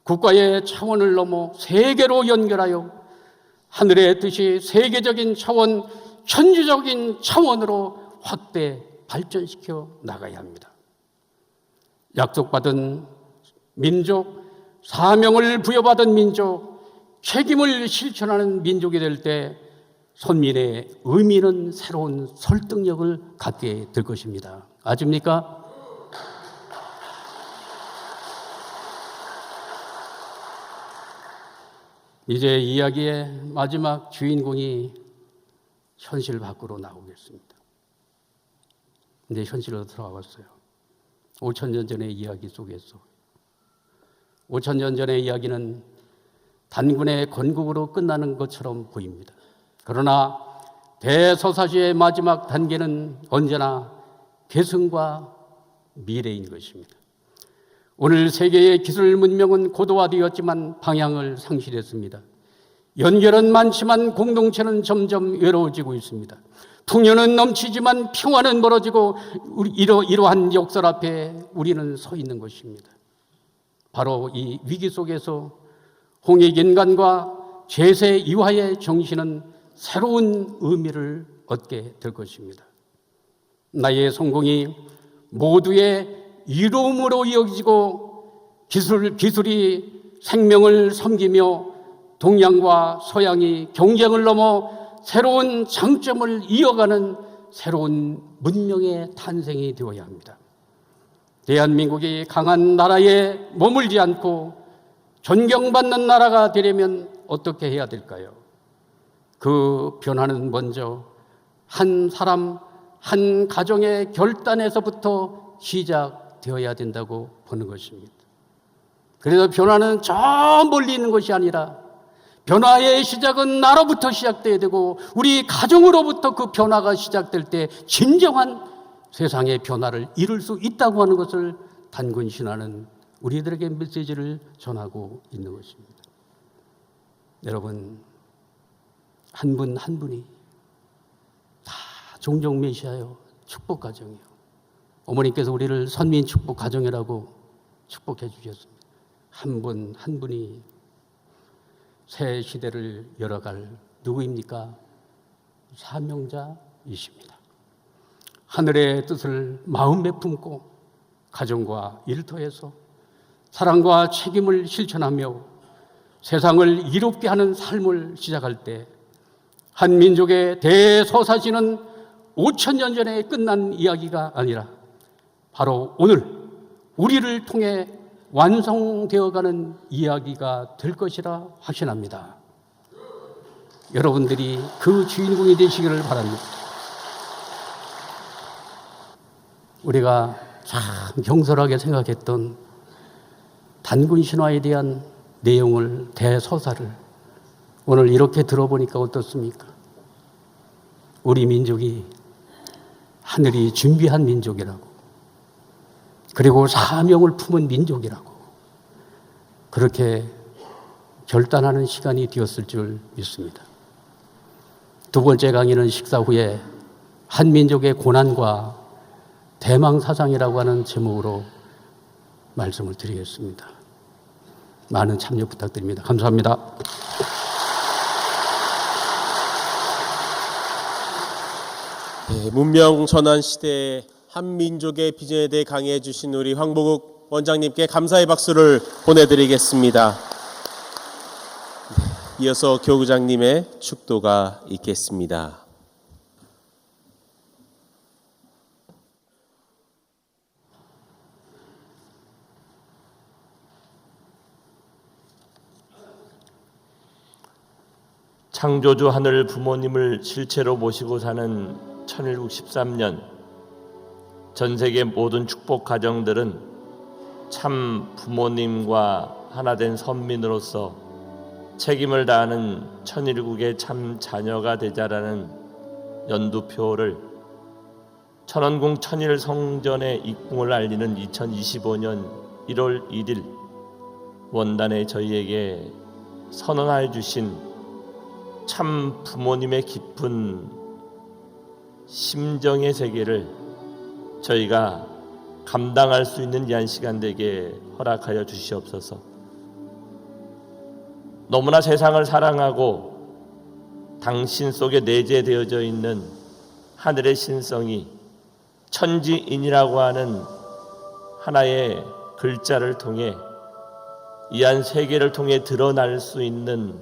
국가의 차원을 넘어 세계로 연결하여 하늘의 뜻이 세계적인 차원, 천주적인 차원으로 확대 발전시켜 나가야 합니다. 약속받은 민족, 사명을 부여받은 민족, 책임을 실천하는 민족이 될 때 선민의 의미는 새로운 설득력을 갖게 될 것입니다. 아십니까? 이제 이야기의 마지막 주인공이 현실 밖으로 나오겠습니다. 근데 현실로 들어왔어요. 5,000년 전의 이야기 속에서 5,000년 전의 이야기는 단군의 건국으로 끝나는 것처럼 보입니다. 그러나 대서사시의 마지막 단계는 언제나 계승과 미래인 것입니다. 오늘 세계의 기술 문명은 고도화되었지만 방향을 상실했습니다. 연결은 많지만 공동체는 점점 외로워지고 있습니다. 풍요는 넘치지만 평화는 멀어지고 이러한 역설 앞에 우리는 서 있는 것입니다. 바로 이 위기 속에서 홍익인간과 제세 이화의 정신은 새로운 의미를 얻게 될 것입니다. 나의 성공이 모두의 이로움으로 이어지고 기술이 생명을 섬기며 동양과 서양이 경쟁을 넘어 새로운 장점을 이어가는 새로운 문명의 탄생이 되어야 합니다. 대한민국이 강한 나라에 머물지 않고 존경받는 나라가 되려면 어떻게 해야 될까요? 그 변화는 먼저 한 사람, 한 가정의 결단에서부터 시작되어야 된다고 보는 것입니다. 그래서 변화는 저 멀리 있는 것이 아니라 변화의 시작은 나로부터 시작돼야 되고 우리 가정으로부터 그 변화가 시작될 때 진정한 세상의 변화를 이룰 수 있다고 하는 것을 단군신화는 우리들에게 메시지를 전하고 있는 것입니다. 여러분, 한 분 한 분이 다 종종 메시아요, 축복 가정이요. 어머니께서 우리를 선민 축복 가정이라고 축복해 주셨습니다. 한 분 한 분이 새 시대를 열어갈 누구입니까? 사명자이십니다. 하늘의 뜻을 마음에 품고 가정과 일터에서 사랑과 책임을 실천하며 세상을 이롭게 하는 삶을 시작할 때 한 민족의 대서사시는 5,000년 전에 끝난 이야기가 아니라 바로 오늘 우리를 통해 완성되어가는 이야기가 될 것이라 확신합니다. 여러분들이 그 주인공이 되시기를 바랍니다. 우리가 참 경솔하게 생각했던 단군신화에 대한 내용을, 대서사를 오늘 이렇게 들어보니까 어떻습니까? 우리 민족이 하늘이 준비한 민족이라고, 그리고 사명을 품은 민족이라고 그렇게 결단하는 시간이 되었을 줄 믿습니다. 두 번째 강의는 식사 후에 한 민족의 고난과 대망사상이라고 하는 제목으로 말씀을 드리겠습니다. 많은 참여 부탁드립니다. 감사합니다. 네, 문명 전환 시대의 한 민족의 비전에 대해 강의해 주신 우리 황보국 원장님께 감사의 박수를 보내드리겠습니다. 네, 이어서 교구장님의 축도가 있겠습니다. 창조주 하늘 부모님을 실체로 모시고 사는 1113년, 전 세계 모든 축복 가정들은 참 부모님과 하나된 선민으로서 책임을 다하는 천일국의 참 자녀가 되자라는 연두표를 천원궁 천일 성전의 입궁을 알리는 2025년 1월 1일 원단에 저희에게 선언해 주신 참 부모님의 깊은 심정의 세계를 저희가 감당할 수 있는 이 한 시간 되게 허락하여 주시옵소서. 너무나 세상을 사랑하고 당신 속에 내재되어져 있는 하늘의 신성이 천지인이라고 하는 하나의 글자를 통해 이 한 세계를 통해 드러날 수 있는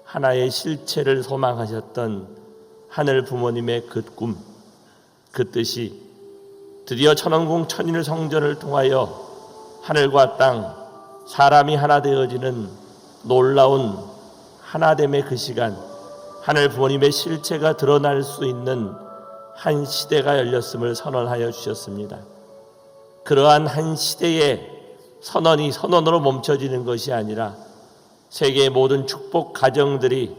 하나의 실체를 소망하셨던 하늘 부모님의 그 꿈, 그 뜻이 드디어 천원궁 천일 성전을 통하여 하늘과 땅, 사람이 하나 되어지는 놀라운 하나됨의 그 시간, 하늘 부모님의 실체가 드러날 수 있는 한 시대가 열렸음을 선언하여 주셨습니다. 그러한 한 시대의 선언이 선언으로 멈춰지는 것이 아니라 세계의 모든 축복 가정들이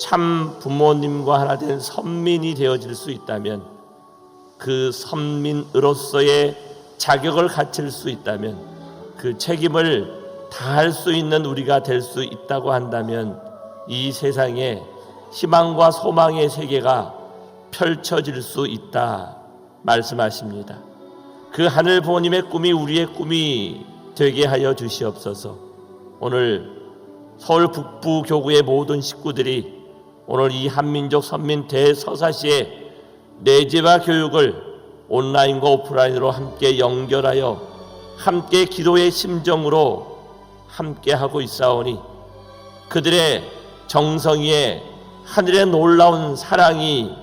참 부모님과 하나 된 선민이 되어질 수 있다면, 그 선민으로서의 자격을 갖출 수 있다면, 그 책임을 다할 수 있는 우리가 될 수 있다고 한다면 이 세상에 희망과 소망의 세계가 펼쳐질 수 있다 말씀하십니다. 그 하늘 부모님의 꿈이 우리의 꿈이 되게 하여 주시옵소서. 오늘 서울 북부 교구의 모든 식구들이 오늘 이 한민족 선민 대서사시의 내재와 교육을 온라인과 오프라인으로 함께 연결하여 함께 기도의 심정으로 함께 하고 있사오니 그들의 정성이에 하늘의 놀라운 사랑이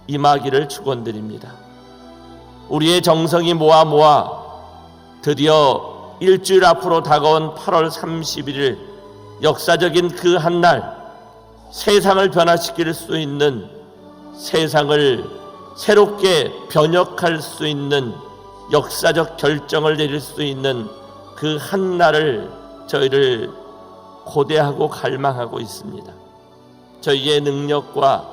임하기를 축원드립니다. 우리의 정성이 모아 드디어 일주일 앞으로 다가온 8월 31일 역사적인 그 한날 세상을 변화시킬 수 있는, 세상을 새롭게 변혁할 수 있는 역사적 결정을 내릴 수 있는 그 한날을 저희를 고대하고 갈망하고 있습니다. 저희의 능력과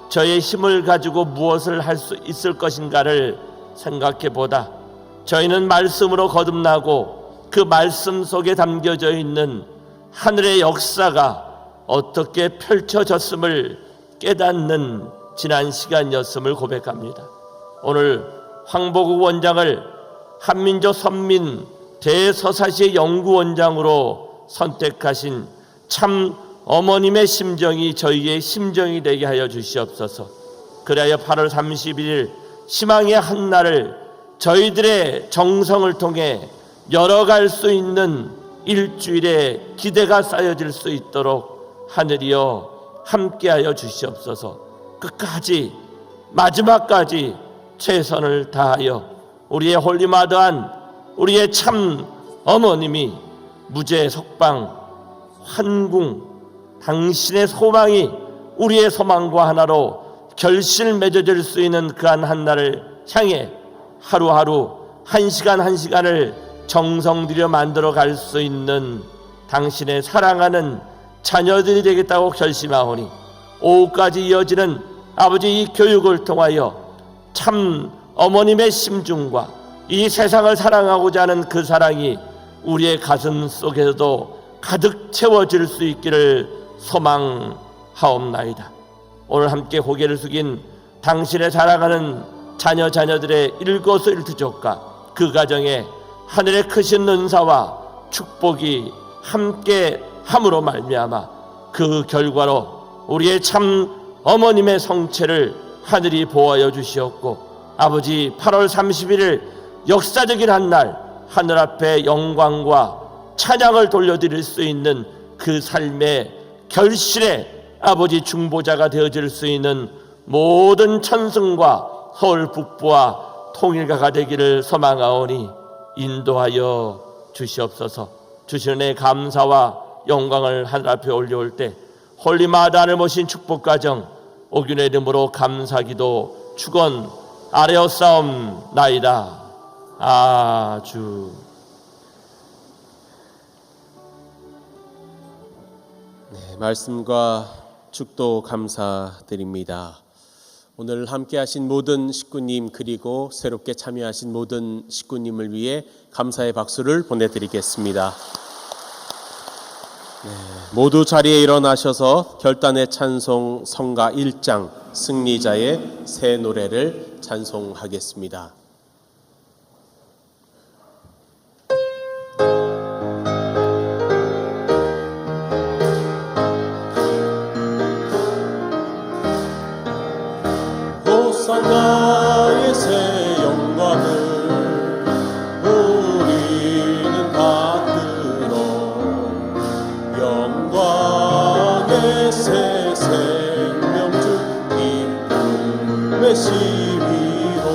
저희의 힘을 가지고 무엇을 할 수 있을 것인가를 생각해 보다 저희는 말씀으로 거듭나고 그 말씀 속에 담겨져 있는 하늘의 역사가 어떻게 펼쳐졌음을 깨닫는 지난 시간이었음을 고백합니다. 오늘 황보국 원장을 한민족 선민 대서사시의 연구원장으로 선택하신 참 어머님의 심정이 저희의 심정이 되게 하여 주시옵소서. 그래야 8월 31일 희망의 한날을 저희들의 정성을 통해 열어갈 수 있는 일주일의 기대가 쌓여질 수 있도록 하늘이여 함께하여 주시옵소서. 끝까지 마지막까지 최선을 다하여 우리의 홀리마드한 우리의 참 어머님이 무죄 석방 환궁 당신의 소망이 우리의 소망과 하나로 결실 맺어질 수 있는 그한 한날을 향해 하루하루 한 시간 한 시간을 정성 들여 만들어 갈 수 있는 당신의 사랑하는 자녀들이 되겠다고 결심하오니 오후까지 이어지는 아버지 이 교육을 통하여 참 어머님의 심중과 이 세상을 사랑하고자 하는 그 사랑이 우리의 가슴 속에서도 가득 채워질 수 있기를 소망하옵나이다. 오늘 함께 고개를 숙인 당신의 사랑하는 자녀들의 일거수일투족과 그 가정에 하늘의 크신 은사와 축복이 함께 함으로 말미암아 그 결과로 우리의 참 어머님의 성체를 하늘이 보호하여 주시었고 아버지 8월 31일 역사적인 한날 하늘 앞에 영광과 찬양을 돌려드릴 수 있는 그 삶의 결실에 아버지 중보자가 되어질 수 있는 모든 천승과 서울 북부와 통일가가 되기를 소망하오니 인도하여 주시옵소서. 주시는 의 감사와 영광을 하늘 앞에 올려올 때 홀리마다를 모신 축복가정 오균의 이름으로 감사기도 축원 아뢰었사옵나이다. 아주 말씀과 축도 감사드립니다. 오늘 함께하신 모든 식구님 그리고 새롭게 참여하신 모든 식구님을 위해 감사의 박수를 보내드리겠습니다. 모두 자리에 일어나셔서 결단의 찬송 성가 1장 승리자의 새 노래를 찬송하겠습니다. 호산나의 새 영광을 우리는 받들어 영광의 새 생명주 기쁨의 시위로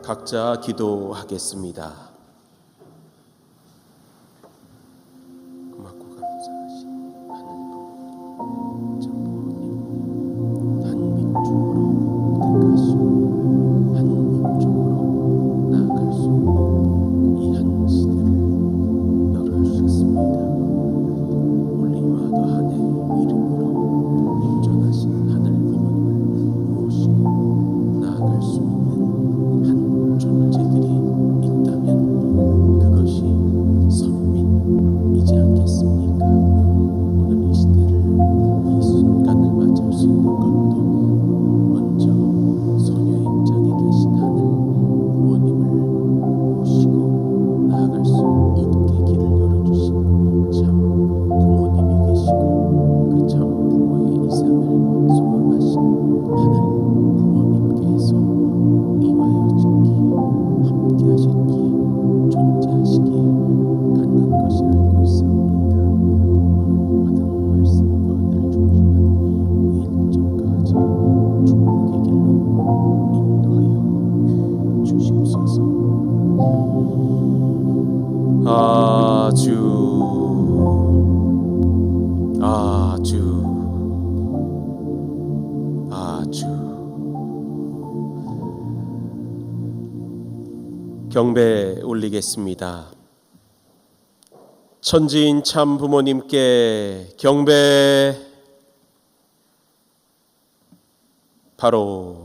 각자 기도하겠습니다. 고맙고 감사하신 하늘 부모님, 한민족으로 택하시고 한민족으로 나아갈 수 있는 이 한 시대를 열어주셨습니다. 올리와 더한의 이름으로 영전하신 하늘 부모님을 모시고 나아갈 수 있는 한 존재들이 있다면 그것이 선민이지 않겠습니까? 오늘 이 시대를 이 순간을 맞이할 수 있는 것도 먼저 소녀의 짝에 계신 하늘 부모님을 모시고 나아갈 수 있게 길을 열어주신 참 부모님이 계시고 그 참 부모의 이상을 소망하신 하늘 부모님께서 임하여지기에 함께 하셨기에 존재하시기에 갖는 것이 알고 있사옵니다. 오늘 받은 말씀과 늘 중심한 일정까지 축복의 길로 인도하여 주시옵소서. 아주 경배 올리겠습니다. 천지인 참 부모님께 경배. 바로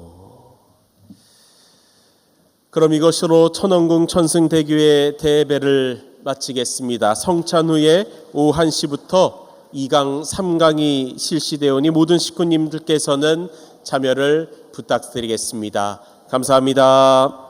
그럼 이것으로 천원궁 천승대교의 대배를 마치겠습니다. 성찬 후에 오후 1시부터 2강, 3강이 실시되오니 모든 식구님들께서는 참여를 부탁드리겠습니다. 감사합니다.